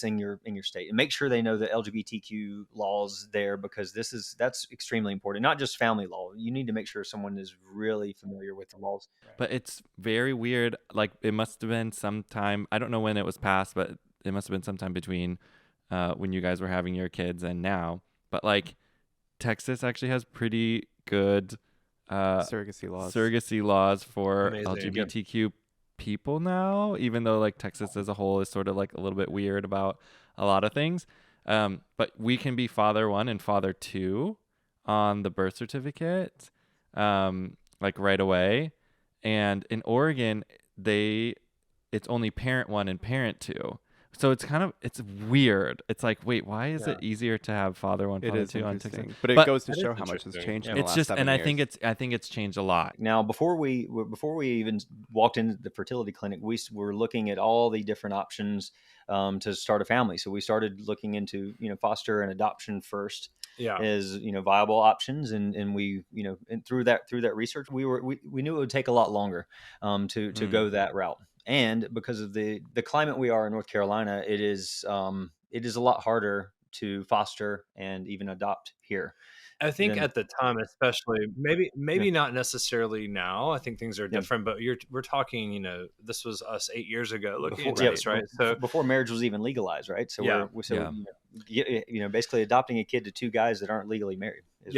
D: in your state, and make sure they know the LGBTQ laws there, because that's extremely important. Not just family law. You need to make sure someone is really familiar with the laws.
B: But it's very weird. Like it must have been sometime, I don't know when it was passed, but it must have been sometime between when you guys were having your kids and now. But like Texas actually has pretty good surrogacy laws for LGBTQ people now, even though like Texas as a whole is sort of like a little bit weird about a lot of things. But we can be father 1 and father 2 on the birth certificate, like right away. And in Oregon, it's only parent 1 and parent 2. So it's weird. It's like, wait, why is it easier to have father 1, father 2 on Texas?
A: But it goes to show how much has changed in the last 7 years.
B: I think it's changed a lot.
D: Now, before we even walked into the fertility clinic, we were looking at all the different options to start a family. So we started looking into foster and adoption first. As viable options, and we and through that research we knew it would take a lot longer to go that route. And because of the climate we are in North Carolina, it is a lot harder to foster and even adopt here.
C: I think at the time, especially, maybe not necessarily now. I think things are different, but we're talking, this was us 8 years ago looking at this, right? So
D: before marriage was even legalized, right? So basically adopting a kid to 2 guys that aren't legally married is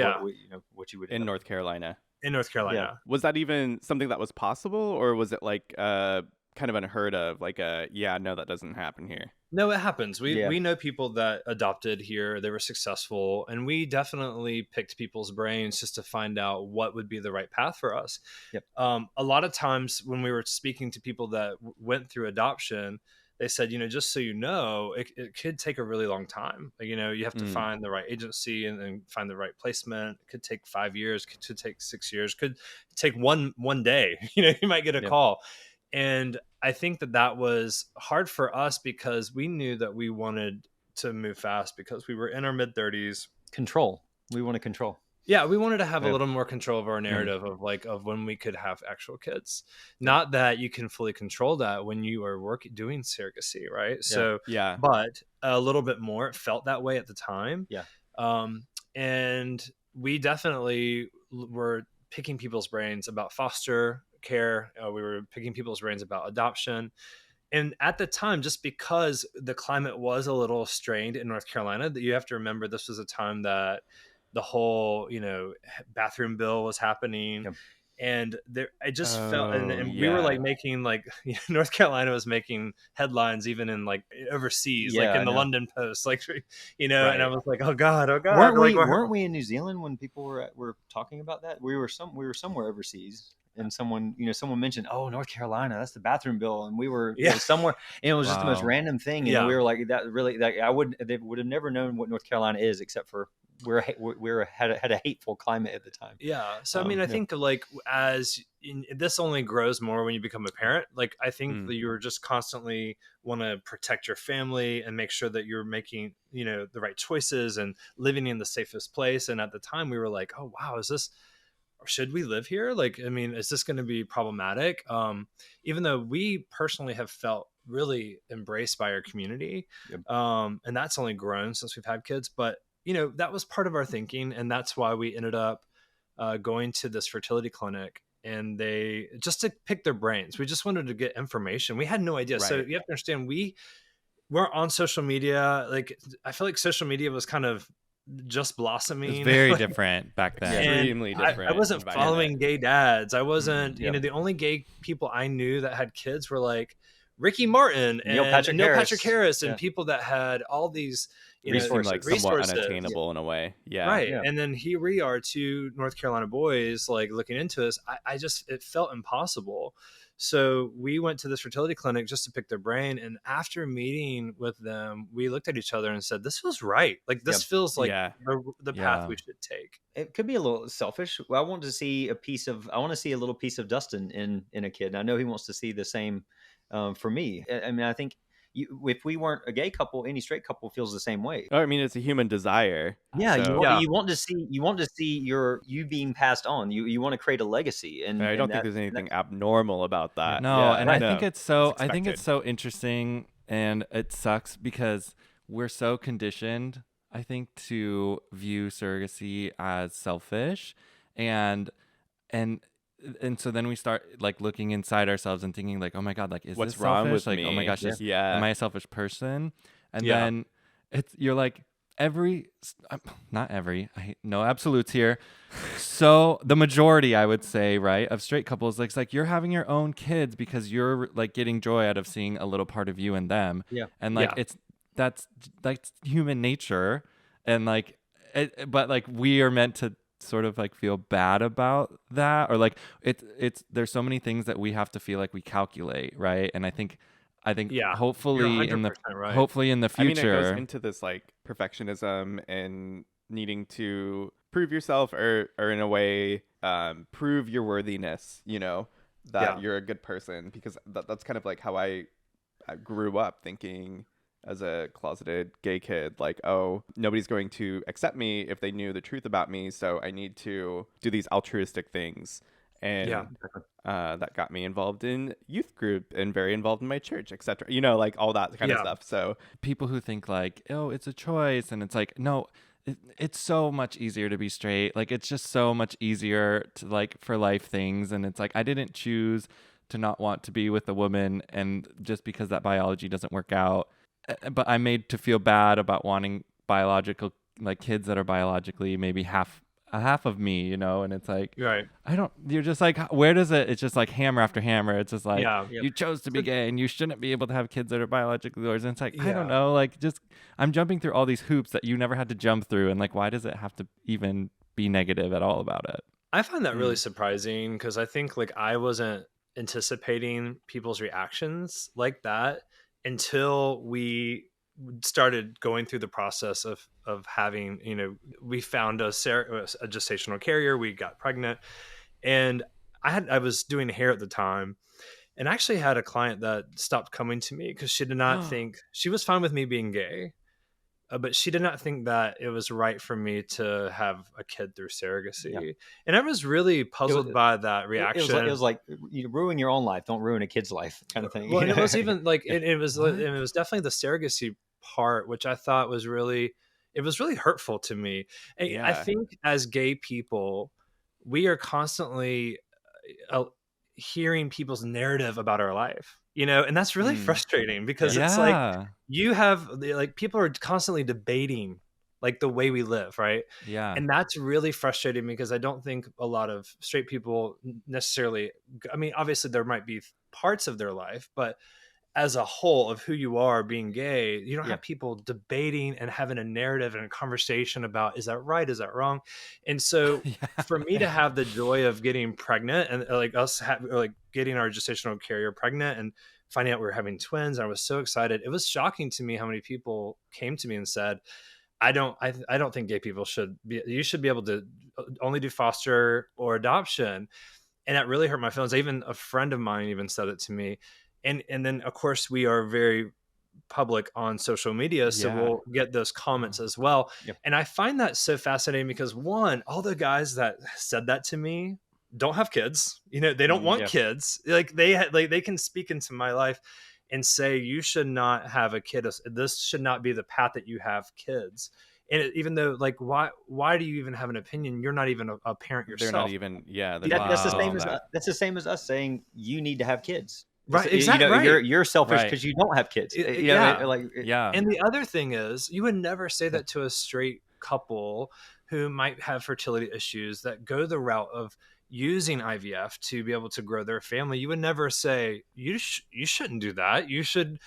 D: what you would
A: in North Carolina.
C: In North Carolina,
A: was that even something that was possible, or was it like kind of unheard of? Like no, that doesn't happen here.
C: No, it happens. We know people that adopted here. They were successful, and we definitely picked people's brains just to find out what would be the right path for us.
D: Yep.
C: A lot of times when we were speaking to people that went through adoption, they said, just so you know, it could take a really long time. Like, you have to find the right agency and find the right placement. It could take 5 years, could take 6 years, could take one day. You might get a call. And I think that was hard for us because we knew that we wanted to move fast because we were in our mid-30s.
D: Control. We want to control.
C: Yeah, we wanted to have a little more control of our narrative of when we could have actual kids. Not that you can fully control that when you are doing surrogacy, right? So, but a little bit more. It felt that way at the time.
D: Yeah.
C: And we definitely were picking people's brains about foster care. We were picking people's brains about adoption. And at the time, just because the climate was a little strained in North Carolina, that you have to remember, this was a time that the whole, bathroom bill was happening.
D: Yep.
C: And there, I just felt, and we were like making North Carolina was making headlines even in like overseas, like in the London Post, like, right. And I was like, oh God.
D: Weren't we in New Zealand when people were talking about that? We were somewhere overseas. And someone mentioned, oh, North Carolina, that's the bathroom bill. And we were somewhere, and it was just the most random thing. And we were like, that really, like, they would have never known what North Carolina is, except for we had a hateful climate at the time.
C: Yeah. So, I mean, I think like this only grows more when you become a parent. Like, I think that you're just constantly want to protect your family and make sure that you're making, the right choices and living in the safest place. And at the time we were like, oh, wow, should we live here? Like, I mean, is this going to be problematic? Even though we personally have felt really embraced by our community. Yep. And that's only grown since we've had kids, but that was part of our thinking. And that's why we ended up going to this fertility clinic, and they just to pick their brains. We just wanted to get information. We had no idea. Right. So you have to understand, we weren't on social media. Like, I feel like social media was kind of just blossoming.
B: It's very different back then.
A: Extremely different.
C: I wasn't following gay dads. I wasn't, the only gay people I knew that had kids were like Ricky Martin and Neil Patrick Harris and people that had all these
A: resources, somewhat unattainable in a way. Yeah.
C: Right.
A: Yeah.
C: And then here we are, two North Carolina boys, like looking into us. It felt impossible. So we went to this fertility clinic just to pick their brain. And after meeting with them, we looked at each other and said, this feels right. Like, this feels like the path we should take.
D: It could be a little selfish. I want to see a little piece of Dustin in a kid. And I know he wants to see the same for me. I mean, I think if we weren't a gay couple, any straight couple feels the same way.
A: Oh, I mean, it's a human desire.
D: Yeah, so. You want to see you being passed on. You want to create a legacy, and
A: I don't think there's anything abnormal about that.
B: No, and I think it's so interesting, and it sucks because we're so conditioned, I think, to view surrogacy as selfish, and so then we start like looking inside ourselves and thinking like, oh my God, like, is
A: what's
B: this
A: wrong
B: selfish?
A: with
B: like,
A: me?
B: Oh my gosh, am I a selfish person? And then you're like, no absolutes here. So the majority, I would say, right, of straight couples, like, it's like you're having your own kids because you're like getting joy out of seeing a little part of you in them. Yeah. And like, that's like human nature. And like, but like we are meant to sort of like feel bad about that, or like it's there's so many things that we have to feel like we calculate, right? And I think hopefully in the future,
A: I mean, it goes into this like perfectionism and needing to prove yourself or in a way prove your worthiness, that you're a good person, because that's kind of like how I grew up thinking as a closeted gay kid, like, oh, nobody's going to accept me if they knew the truth about me, so I need to do these altruistic things. And that got me involved in youth group and very involved in my church, etc. Like all that kind of stuff. So
B: people who think like, oh, it's a choice, and it's like, no, it's so much easier to be straight. Like, it's just so much easier to like for life things. And it's like, I didn't choose to not want to be with a woman, and just because that biology doesn't work out, but I'm made to feel bad about wanting biological, like, kids that are biologically maybe half of me, and it's like,
C: right.
B: You're just like, where does it's just like hammer after hammer. It's just like, you chose to be gay and you shouldn't be able to have kids that are biologically yours. And it's like, I don't know, like, just, I'm jumping through all these hoops that you never had to jump through. And like, why does it have to even be negative at all about it?
C: I find that really surprising, because I think like I wasn't anticipating people's reactions like that until we started going through the process of having, we found a gestational carrier, we got pregnant, and I was doing hair at the time, and actually had a client that stopped coming to me because she did not think, she was fine with me being gay, but she did not think that it was right for me to have a kid through surrogacy. Yeah. And I was really puzzled by that reaction.
D: It was like you ruin your own life, don't ruin a kid's life, kind of thing.
C: Well, and it was even like, it was definitely the surrogacy part, which I thought was really hurtful to me. And I think as gay people, we are constantly hearing people's narrative about our life, and that's really frustrating because it's like you have like people are constantly debating like the way we live, right?
B: Yeah.
C: And that's really frustrating because I don't think a lot of straight people necessarily, I mean, obviously there might be parts of their life, but as a whole of who you are being gay, you don't have people debating and having a narrative and a conversation about, is that right? Is that wrong? And so for me to have the joy of getting pregnant and like us like getting our gestational carrier pregnant and finding out we were having twins, I was so excited. It was shocking to me how many people came to me and said, I don't think gay people you should be able to only do foster or adoption. And that really hurt my feelings. Even a friend of mine even said it to me. And then of course we are very public on social media, so we'll get those comments as well. And I find that so fascinating because one, all the guys that said that to me don't have kids, they don't want kids. Like they can speak into my life and say, you should not have a kid. This should not be the path that you have kids. And even though, like, why do you even have an opinion? You're not even a parent yourself.
A: They're not even,
D: that's the same as us saying you need to have kids.
C: Right, exactly.
D: You're selfish because you don't have kids.
C: And the other thing is, you would never say that to a straight couple who might have fertility issues that go the route of using IVF to be able to grow their family. You would never say you shouldn't do that. You should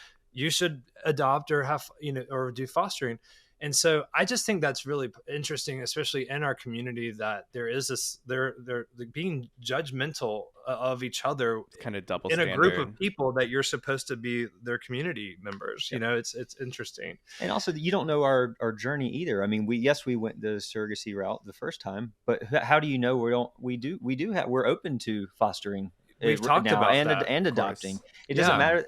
C: adopt or have or do fostering. And so I just think that's really interesting, especially in our community, that there is this, they're being judgmental of each other,
A: kind of double
C: in
A: standard.
C: A group of people that you're supposed to be their community members. It's interesting.
D: And also you don't know our journey either. I mean, we went the surrogacy route the first time, but how do you know we're open to fostering?
C: We've talked about that,
D: and adopting. It doesn't matter.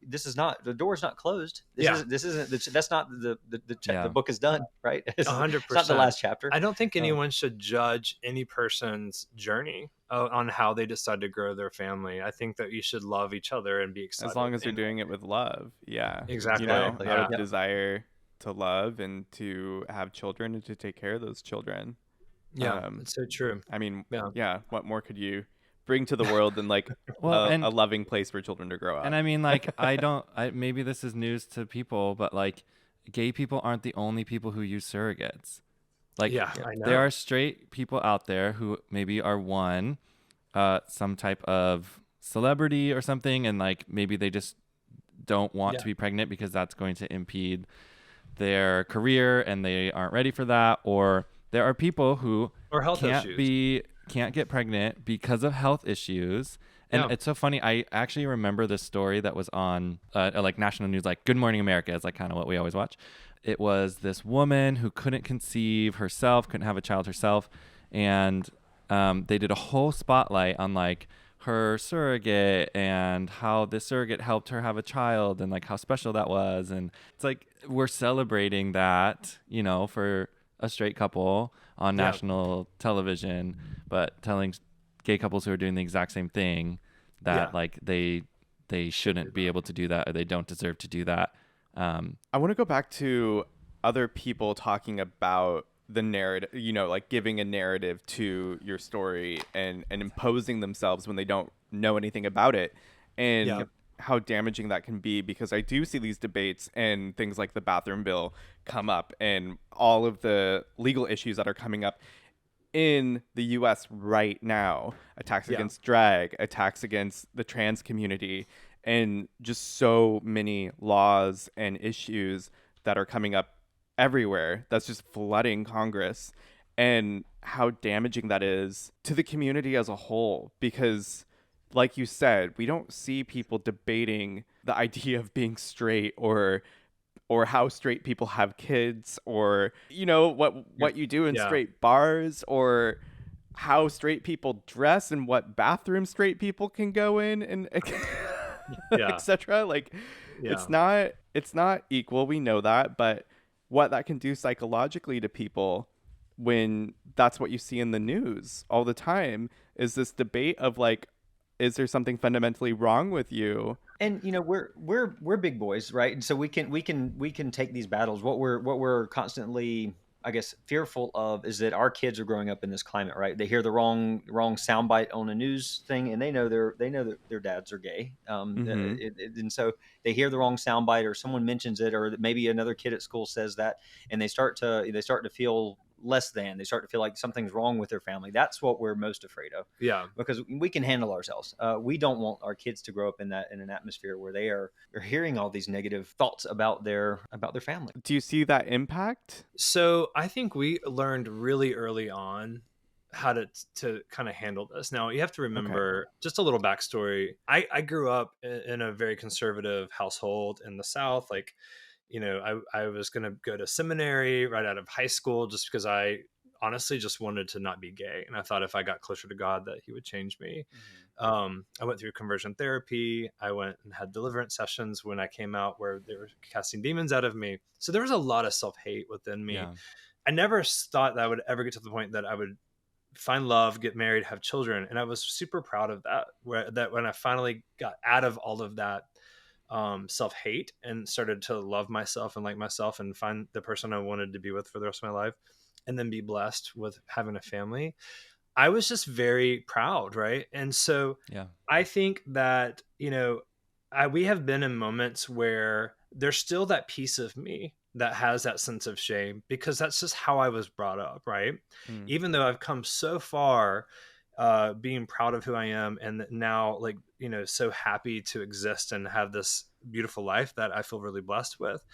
D: This is not, the door's not closed. This isn't. That's not the book is done, right?
C: 100%.
D: It's not the last chapter.
C: I don't think anyone should judge any person's journey on how they decide to grow their family. I think that you should love each other and be excited.
A: As long as they're doing it with love. Yeah.
C: Exactly.
A: Out of desire to love and to have children and to take care of those children.
C: Yeah, it's so true.
A: I mean, what more could you bring to the world than like a loving place for children to grow up?
B: And I mean, like, maybe this is news to people, but like, gay people aren't the only people who use surrogates. Like,
C: I know.
B: There are straight people out there who maybe are some type of celebrity or something, and like maybe they just don't want to be pregnant because that's going to impede their career and they aren't ready for that. Or there are people who can't get pregnant because of health issues. And it's so funny. I actually remember this story that was on like national news, like Good Morning America is like kind of what we always watch. It was this woman who couldn't conceive herself, couldn't have a child herself. And they did a whole spotlight on like her surrogate and how the surrogate helped her have a child and like how special that was. And it's like, we're celebrating that, for a straight couple on national television, but telling gay couples who are doing the exact same thing that like they shouldn't be able to do that, or they don't deserve to do that.
A: I want to go back to other people talking about the narrative, like giving a narrative to your story and imposing themselves when they don't know anything about it, and how damaging that can be. Because I do see these debates and things like the bathroom bill come up and all of the legal issues that are coming up in the US right now, attacks against drag, attacks against the trans community, and just so many laws and issues that are coming up everywhere that's just flooding Congress, and how damaging that is to the community as a whole. Because like you said, we don't see people debating the idea of being straight or how straight people have kids, or what you do in straight bars, or how straight people dress and what bathroom straight people can go in, and etc. Like it's not equal, we know that, but what that can do psychologically to people when that's what you see in the news all the time is this debate of like, is there something fundamentally wrong with you?
D: And we're big boys, right? And so we can take these battles. What we're constantly I guess, fearful of is that our kids are growing up in this climate, right? They hear the wrong soundbite on a news thing, and they know that their dads are gay, and so they hear the wrong soundbite, or someone mentions it, or maybe another kid at school says that, and they start to feel less than. They start to feel like something's wrong with their family. That's what we're most afraid of.
C: Yeah,
D: because we can handle ourselves. We don't want our kids to grow up in an atmosphere where they're hearing all these negative thoughts about their family.
A: Do you see that impact?
C: So I think we learned really early on how to kind of handle this. Now you have to remember just a little backstory. I grew up in a very conservative household in the South. Like, I was going to go to seminary right out of high school just because I honestly just wanted to not be gay. And I thought if I got closer to God that he would change me. I went through conversion therapy. I went and had deliverance sessions when I came out where they were casting demons out of me. So there was a lot of self-hate within me. Yeah. I never thought that I would ever get to the point that I would find love, get married, have children. And I was super proud of that when I finally got out of all of that self-hate and started to love myself and like myself and find the person I wanted to be with for the rest of my life, and then be blessed with having a family, I was just very proud. Right. And so I think that, we have been in moments where there's still that piece of me that has that sense of shame, because that's just how I was brought up. Right. Even though I've come so far, being proud of who I am, and now so happy to exist and have this beautiful life that I feel really blessed with.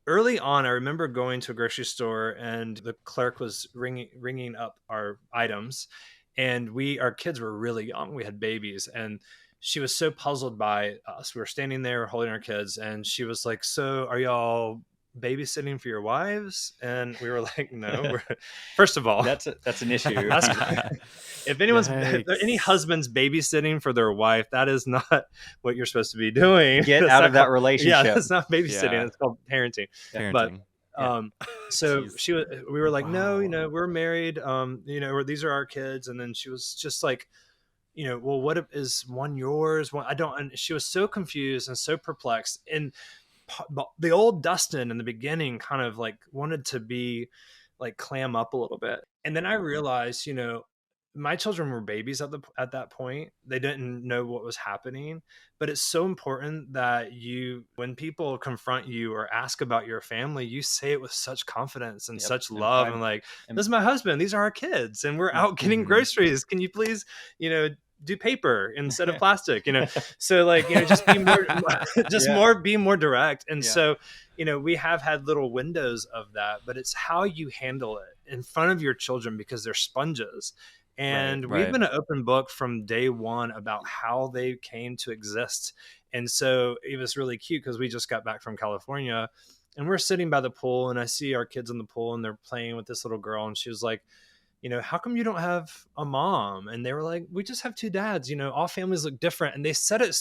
C: Early on, I remember going to a grocery store and the clerk was ringing up our items, and our kids were really young. We had babies, and she was so puzzled by us. We were standing there holding our kids, and she was like, "So are y'all babysitting for your wives?" And we were like, "No." First of all,
D: that's an issue.
C: If any husband's babysitting for their wife, that is not what you're supposed to be doing.
D: Get out of that relationship.
C: Yeah, that's not babysitting. It's called parenting. But so we were like, "No, we're married. These are our kids." And then she was just like, "Well, what is one yours? One, I don't." And she was so confused and so perplexed. And the old Dustin in the beginning kind of wanted to be clam up a little bit. And then I realized, my children were babies at that point. They didn't know what was happening, but it's so important that when people confront you or ask about your family, you say it with such confidence and such love, and this is my husband, these are our kids, and we're out getting groceries. Can you please, do paper instead of plastic, so just be more direct. And so, we have had little windows of that, but it's how you handle it in front of your children, because they're sponges. And we've been an open book from day one about how they came to exist. And so it was really cute because we just got back from California and we're sitting by the pool, and I see our kids in the pool and they're playing with this little girl, and she was like, "How come you don't have a mom?" And they were like, "We just have two dads. All families look different." And they said it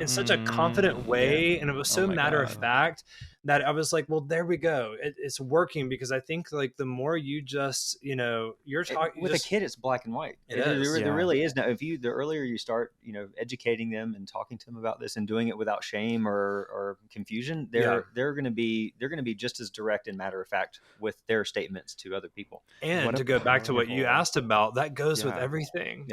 C: in such a confident way. And it was so matter of fact that I was like, well, there we go. It's working, because I think the more you just, you're talking
D: with a kid, it's black and white. There really is. Now, the earlier you start, educating them and talking to them about this and doing it without shame or confusion, they're going to be just as direct and matter of fact with their statements to other people.
C: And to go back to what you asked about, that goes with everything.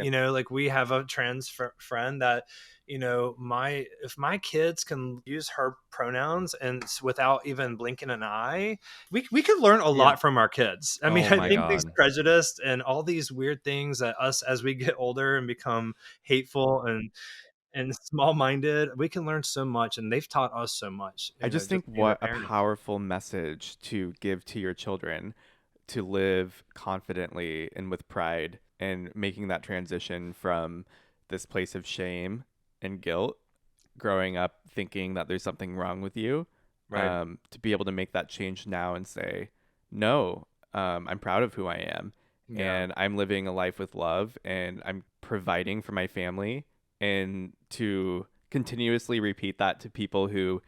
C: We have a trans friend that, if my kids can use her pronouns and without even blinking an eye, we could learn a lot from our kids. I mean, I think these prejudice and all these weird things that us, as we get older and become hateful and small-minded, we can learn so much, and they've taught us so much.
A: I just think what a powerful message to give to your children, to live confidently and with pride, and making that transition from this place of shame and guilt, growing up thinking that there's something wrong with you, to be able to make that change now and say, no, I'm proud of who I am, and I'm living a life with love, and I'm providing for my family, and to continuously repeat that to people who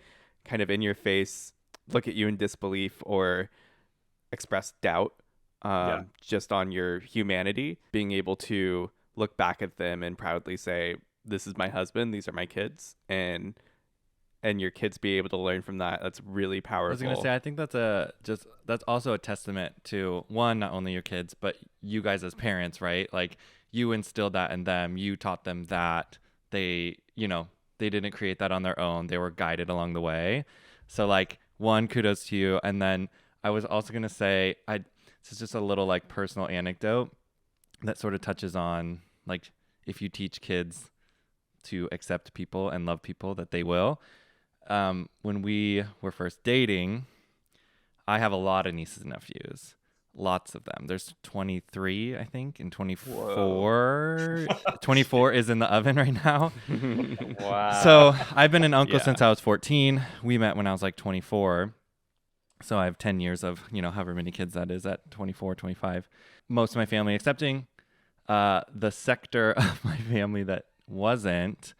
A: kind of in your face look at you in disbelief or express doubt just on your humanity, being able to look back at them and proudly say, this is my husband, these are my kids, and and your kids be able to learn from that, that's really powerful.
B: I was gonna say, I think that's also a testament to, one, not only your kids but you guys as parents, right? Like, you instilled that in them, you taught them that. They didn't create that on their own, they were guided along the way. So like, one, kudos to you. And then I was also gonna say, this is just a little like personal anecdote that sort of touches on, like, if you teach kids to accept people and love people, that they will. When we were first dating, I have a lot of nieces and nephews, lots of them. There's 23, I think, and 24. 24 is in the oven right now.
D: Wow.
B: So I've been an uncle since I was 14. We met when I was like 24. So I have 10 years of, however many kids that is at 24, 25. Most of my family accepting. The sector of my family that wasn't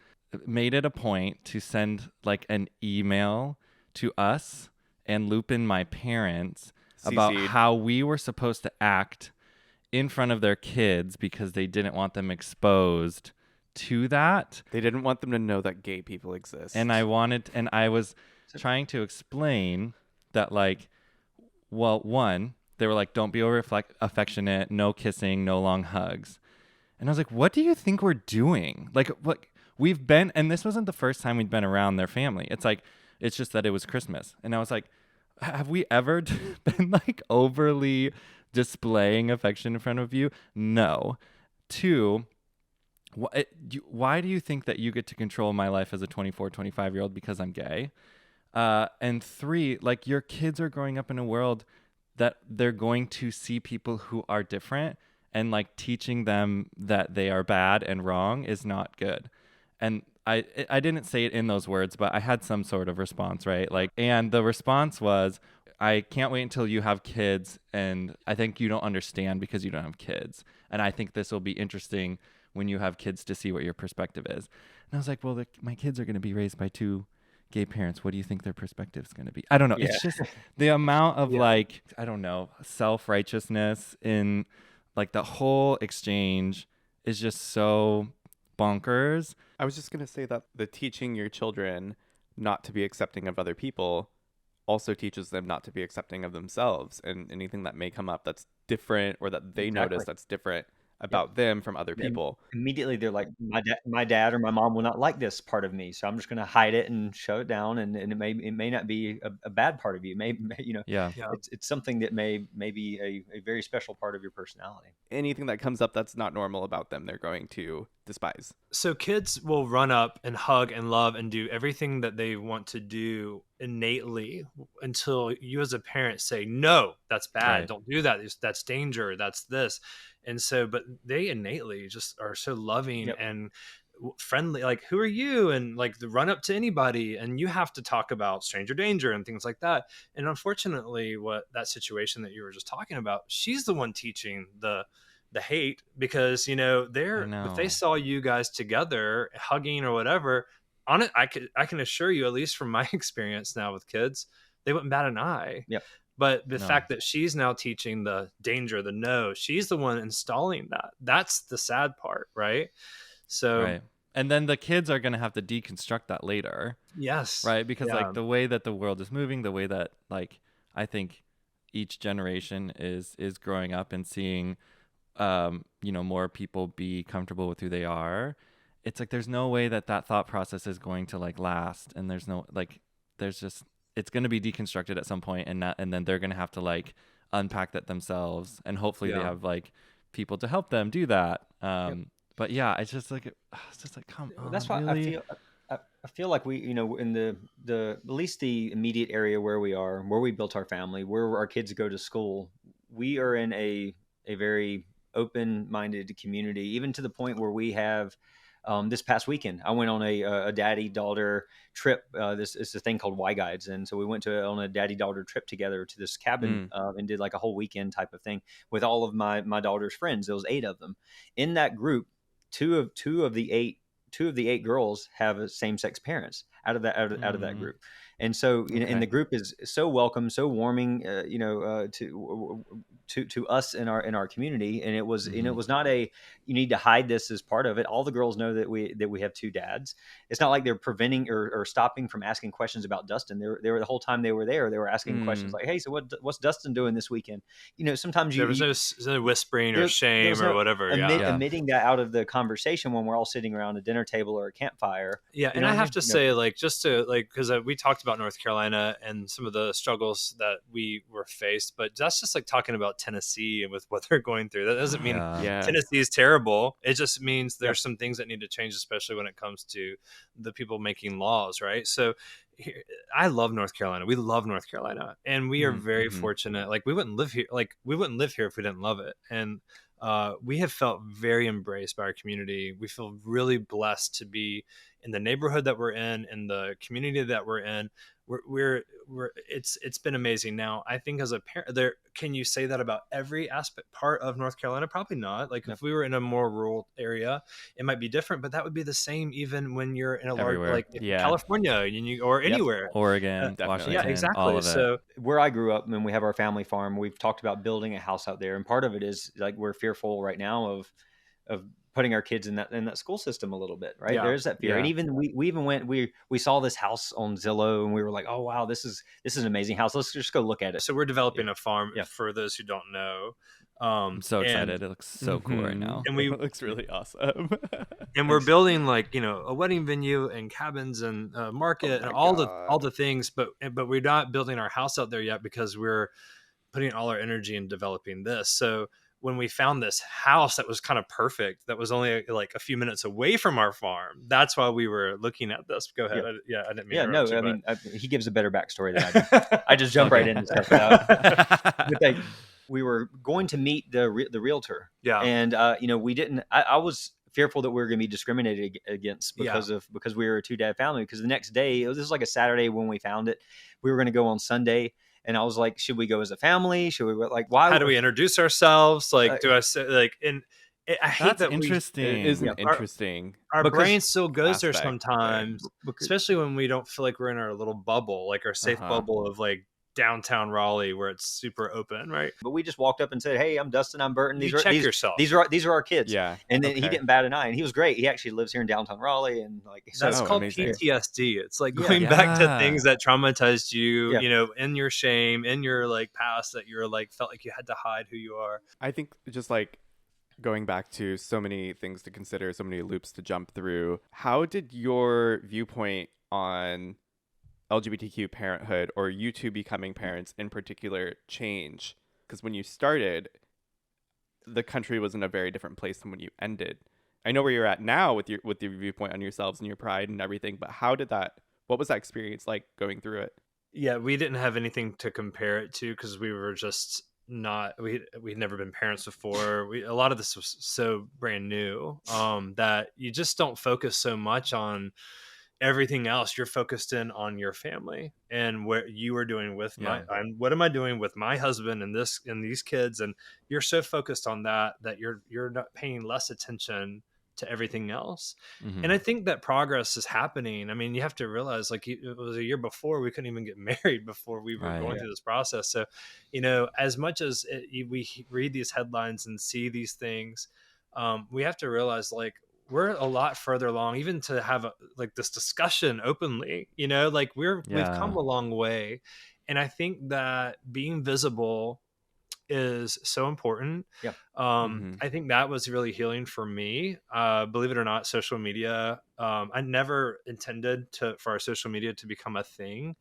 B: made it a point to send like an email to us and loop in my parents about how we were supposed to act in front of their kids because they didn't want them exposed to that.
A: They didn't want them to know that gay people exist.
B: And I was trying to explain that, like, well, one, they were like, don't be over affectionate, no kissing, no long hugs. And I was like, what do you think we're doing? Like, what we've been, and this wasn't the first time we'd been around their family. It's like, it's just that it was Christmas. And I was like, have we ever been like overly displaying affection in front of you? No. Two, why do you think that you get to control my life as a 24, 25-year-old because I'm gay? And three, like, your kids are growing up in a world that they're going to see people who are different, and like teaching them that they are bad and wrong is not good. And I didn't say it in those words, but I had some sort of response, right? Like, and the response was, I can't wait until you have kids, and I think you don't understand because you don't have kids. And I think this will be interesting when you have kids to see what your perspective is. And I was like, well, my kids are going to be raised by two gay parents. What do you think their perspective is going to be? I don't know. Yeah. It's just the amount of like, I don't know, self-righteousness in like the whole exchange is just so bonkers.
A: I was just going to say that the teaching your children not to be accepting of other people also teaches them not to be accepting of themselves, and anything that may come up that's different or that they notice that's different about them from other people.
D: Immediately they're like, my dad or my mom will not like this part of me, so I'm just going to hide it and show it down, and it may not be a bad part of you. It's something that may be a very special part of your personality.
A: Anything that comes up that's not normal about them, they're going to despise.
C: So kids will run up and hug and love and do everything that they want to do innately until you as a parent say, no, that's bad. Right. Don't do that. That's danger. That's this. And so, but they innately just are so loving and friendly. Like, who are you? And like, the run up to anybody, and you have to talk about stranger danger and things like that. And unfortunately, that situation that you were just talking about, she's the one teaching the hate, because if they saw you guys together hugging or whatever on it, I can assure you, at least from my experience now with kids, they wouldn't bat an eye.
D: Yep.
C: But the fact that she's now teaching the danger, the no, she's the one installing that. That's the sad part, right? So,
B: right. And then the kids are going to have to deconstruct that later.
C: Yes.
B: Right? Because like the way that the world is moving, the way that like I think each generation is growing up and seeing more people be comfortable with who they are. It's like there's no way that thought process is going to like last, and there's just it's going to be deconstructed at some point, and then they're going to have to like unpack that themselves, and hopefully they have like people to help them do that. But yeah, it's just like come on.
D: That's why
B: really?
D: I feel like we, in the at least the immediate area where we built our family, where our kids go to school, we are in a very open-minded community, even to the point where we have this past weekend I went on a daddy-daughter trip. This is a thing called Y Guides, and so we went on a daddy-daughter trip together to this cabin and did like a whole weekend type of thing with all of my daughter's friends. There was 8 of them in that group. Two of the eight girls have same-sex parents out of that group, And so,
A: Okay.
D: and the group is so welcome, so warming, to us in our community. And it was, it was not a, you need to hide this as part of it. All the girls know that we have two dads. It's not like they're preventing or stopping from asking questions about Dustin. They were the whole time they were there. They were asking questions like, "Hey, so what's Dustin doing this weekend?" Sometimes
C: there was no whispering or shame or whatever.
D: Emitting that out of the conversation when we're all sitting around a dinner table or a campfire.
C: Yeah, and I have to say, just to because we talked about North Carolina and some of the struggles that we were faced, but that's just like talking about Tennessee and with what they're going through. That doesn't mean Tennessee is terrible. It just means there's some things that need to change, especially when it comes to the people making laws, right? So I love North Carolina. We love North Carolina, and we are very fortunate. Like we wouldn't live here. If we didn't love it. And we have felt very embraced by our community. We feel really blessed to be in the neighborhood that we're in the community that we're in. It's been amazing. Now, I think as a parent, can you say that about every part of North Carolina? Probably not. Like if we were in a more rural area, it might be different, but that would be the same even when you're in a large, like California or anywhere,
B: Oregon, Washington,
C: yeah, exactly.
B: All of it.
D: So where I grew up, and we have our family farm, we've talked about building a house out there, and part of it is like we're fearful right now of putting our kids in that school system a little bit, right? Yeah. There's that fear. Yeah. And even we saw this house on Zillow and we were like, oh wow, this is an amazing house. Let's just go look at it.
C: So we're developing a farm for those who don't know.
B: I'm so excited. It looks so cool right now.
A: And it looks really awesome.
C: And we're building a wedding venue and cabins and market and all the things, but we're not building our house out there yet because we're putting all our energy in developing this. So when we found this house that was kind of perfect, that was only like a few minutes away from our farm, that's why we were looking at this. Go ahead. I didn't mean to interrupt you,
D: he gives a better backstory than I do. I just jump right into stuff. We were going to meet the realtor. Yeah. And, we didn't, I was fearful that we were going to be discriminated against because we were a 2-dad family, because the next day, this was like a Saturday when we found it, we were going to go on Sunday. And I was like, should we go as a family? Should we why?
C: How do we introduce ourselves? Do I say and I hate that
B: interesting.
A: It is interesting.
C: Our brain still goes there sometimes, especially when we don't feel like we're in our little bubble, like our safe bubble of like downtown Raleigh where it's super open, right?
D: But we just walked up and said, "Hey, I'm Dustin. I'm Burton.
C: These
D: are our kids."
A: Yeah.
D: And then he didn't bat an eye, and he was great. He actually lives here in downtown Raleigh, and
C: that's called amazing. PTSD. It's like going back to things that traumatized you, in your shame, in your like past that you're like felt like you had to hide who you are.
A: I think just like going back to so many things to consider, so many loops to jump through. How did your viewpoint on LGBTQ parenthood, or you two becoming parents in particular, change? Because when you started, the country was in a very different place than when you ended. I know where you're at now with your viewpoint on yourselves and your pride and everything, but what was that experience like going through it?
C: Yeah, we didn't have anything to compare it to because we were just we'd never been parents before. A lot of this was so brand new that you just don't focus so much on everything else. You're focused in on your family and what you are doing with what am I doing with my husband and these kids, and you're so focused on that you're not paying less attention to everything else. And I think that progress is happening. I mean, you have to realize it was a year before we couldn't even get married before we were going through this process. So as much as we read these headlines and see these things, we have to realize we're a lot further along, even to have this discussion openly, we've come a long way. And I think that being visible is so important. Yeah. I think that was really healing for me. Believe it or not, social media, I never intended for our social media to become a thing,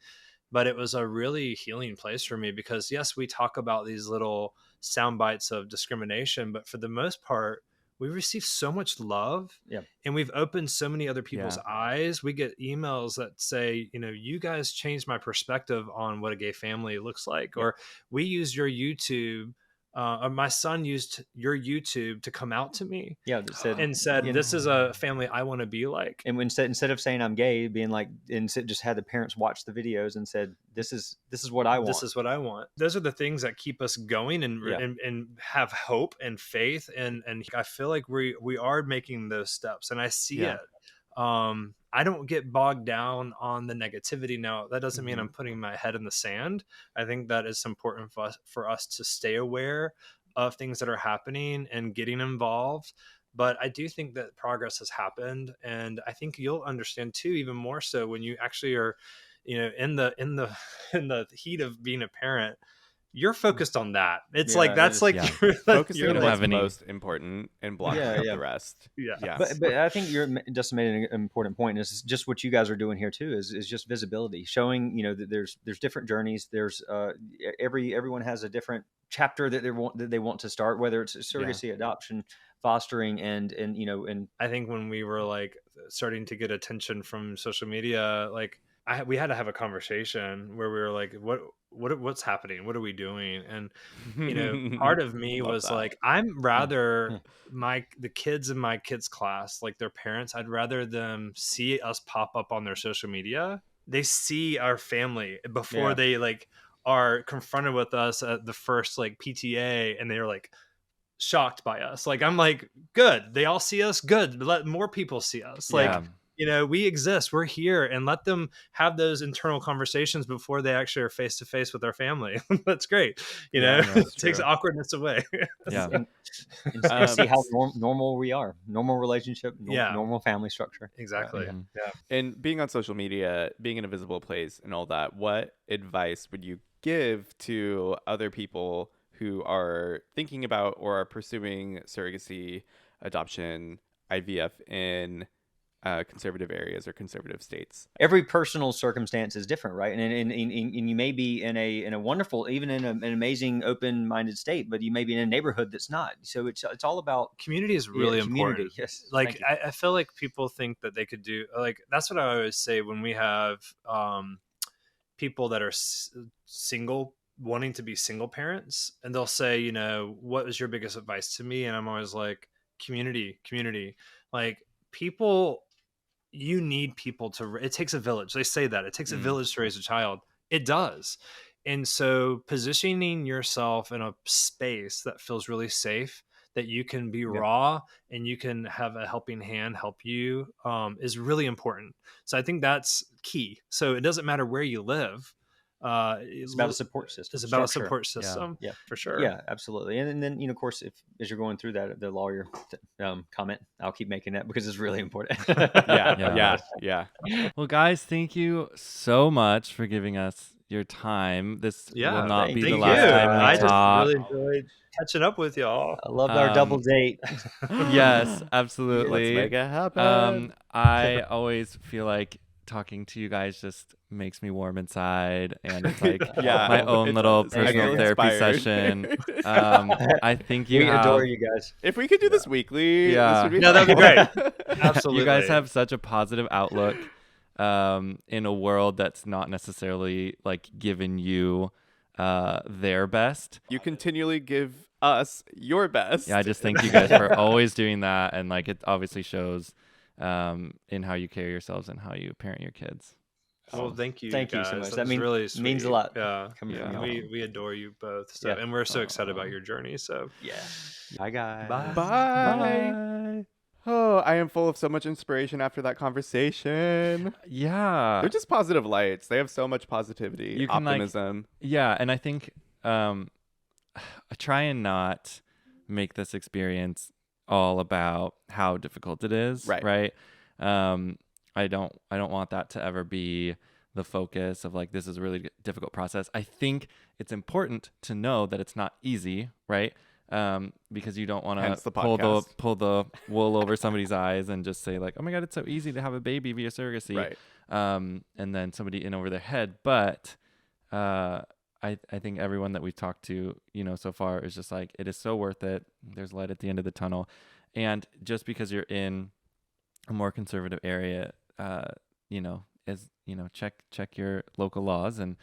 C: but it was a really healing place for me because yes, we talk about these little sound bites of discrimination, but for the most part, we receive so much love, and we've opened so many other people's eyes. We get emails that say, you guys changed my perspective on what a gay family looks like, or we use your YouTube. My son used your YouTube to come out to me. Yeah, said, "This is a family I want to be like."
D: And instead of saying I'm gay, being like, just had the parents watch the videos and said, "This is what I want.
C: This is what I want." Those are the things that keep us going and have hope and faith. And I feel like we are making those steps, and I see it. I don't get bogged down on the negativity. Now, that doesn't mean I'm putting my head in the sand. I think that it's important for us to stay aware of things that are happening and getting involved. But I do think that progress has happened, and I think you'll understand too, even more so when you actually are, in the in the heat of being a parent. You're focused on that. It's like that's like
A: focusing on what's most important and blocking out the rest.
C: Yeah.
D: But I think you're just made an important point. Is just what you guys are doing here too. Is just visibility, showing that there's different journeys. There's everyone has a different chapter that they want to start, whether it's surrogacy, adoption, fostering, and
C: I think when we were like starting to get attention from social media, like we had to have a conversation where we were like, what's happening? What are we doing? And part of me was like, I'm rather the kids in my kids' class, like their parents, I'd rather them see us pop up on their social media. They see our family before they like are confronted with us at the first like PTA, and they're like shocked by us. Like, I'm like, good, they all see us, good, let more people see us. Like, we exist, we're here, and let them have those internal conversations before they actually are face to face with our family. That's great. It takes awkwardness away.
D: And see how normal we are, normal relationship, normal family structure.
C: Exactly.
A: And being on social media, being in a visible place and all that, what advice would you give to other people who are thinking about or are pursuing surrogacy, adoption, IVF in conservative areas or conservative states?
D: Every personal circumstance is different, right? And you may be in a wonderful, even in an amazing, open-minded state, but you may be in a neighborhood that's not. So it's all about
C: community is really important.
D: Yes,
C: like I feel like people think that they could do, like, that's what I always say when we have people that are single, wanting to be single parents, and they'll say, what was your biggest advice to me? And I'm always like, community. Like, people, you need people it takes a village. They say that it takes a village to raise a child. It does. And so positioning yourself in a space that feels really safe, that you can be raw and you can have a helping hand help you, is really important. So I think that's key. So it doesn't matter where you live.
D: It's about a support system.
C: It's about a support system.
D: Yeah,
C: for sure.
D: Yeah, absolutely. And then, of course, as you're going through that, the lawyer comment, I'll keep making that because it's really important.
A: Yeah.
B: Well, guys, thank you so much for giving us your time. This will not be the last time we talk.
C: I just really enjoyed catching up with y'all.
D: I loved our double date.
B: Yes, absolutely.
A: Let's make it happen.
B: I always feel like talking to you guys just makes me warm inside, and it's like my own little personal therapy session. I think we
D: adore you guys.
A: If we could do this weekly,
C: that'd be great. Absolutely.
B: You guys have such a positive outlook in a world that's not necessarily like giving you their best.
A: You continually give us your best.
B: I just thank you guys for always doing that, and like it obviously shows in how you carry yourselves and how you parent your kids.
C: Well, thank you
D: guys.
C: You
D: so much.
C: That really sweet.
D: Means a lot.
C: Yeah, we adore you both. So, and we're so excited about your journey. So
D: bye guys.
A: Bye. Oh, I am full of so much inspiration after that conversation.
B: Yeah,
A: they're just positive lights. They have so much positivity, optimism.
B: And I think I try and not make this experience all about how difficult it is, right? I don't want that to ever be the focus of like, this is a really difficult process. I think it's important to know that it's not easy, right? Because you don't want to pull the wool over somebody's eyes and just say like, oh my God, it's so easy to have a baby via surrogacy,
A: right?
B: And then somebody in over their head. But I think everyone that we've talked to, so far is just like, it is so worth it. There's light at the end of the tunnel. And just because you're in a more conservative area, check your local laws and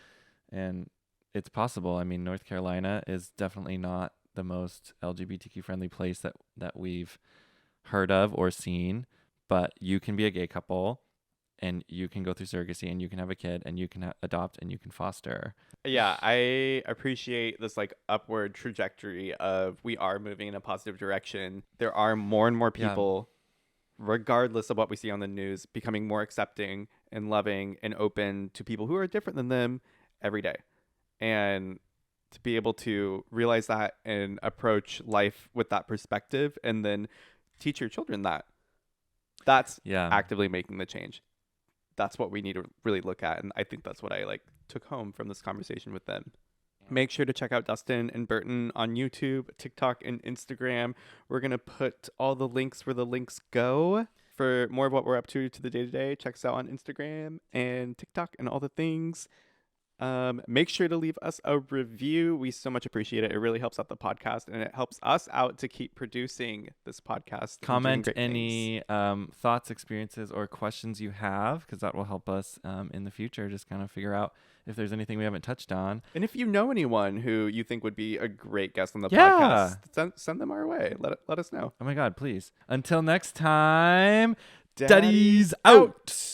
B: it's possible. I mean, North Carolina is definitely not the most LGBTQ friendly place that we've heard of or seen, but you can be a gay couple and you can go through surrogacy and you can have a kid and you can adopt and you can foster.
A: Yeah, I appreciate this like upward trajectory of we are moving in a positive direction. There are more and more people regardless of what we see on the news, becoming more accepting and loving and open to people who are different than them every day. And to be able to realize that and approach life with that perspective and then teach your children that's actively making the change. That's what we need to really look at. And I think that's what I like took home from this conversation with them. Make sure to check out Dustin and Burton on YouTube, TikTok, and Instagram. We're going to put all the links where the links go. For more of what we're up to the day-to-day, check us out on Instagram and TikTok and all the things. Make sure to leave us a review. We so much appreciate it. It really helps out the podcast, and it helps us out to keep producing this podcast.
B: Comment any thoughts, experiences, or questions you have, because that will help us in the future just kind of figure out if there's anything we haven't touched on.
A: And if you know anyone who you think would be a great guest on the podcast, send them our way. Let us know.
B: Oh my God, please. Until next time, Daddy's out.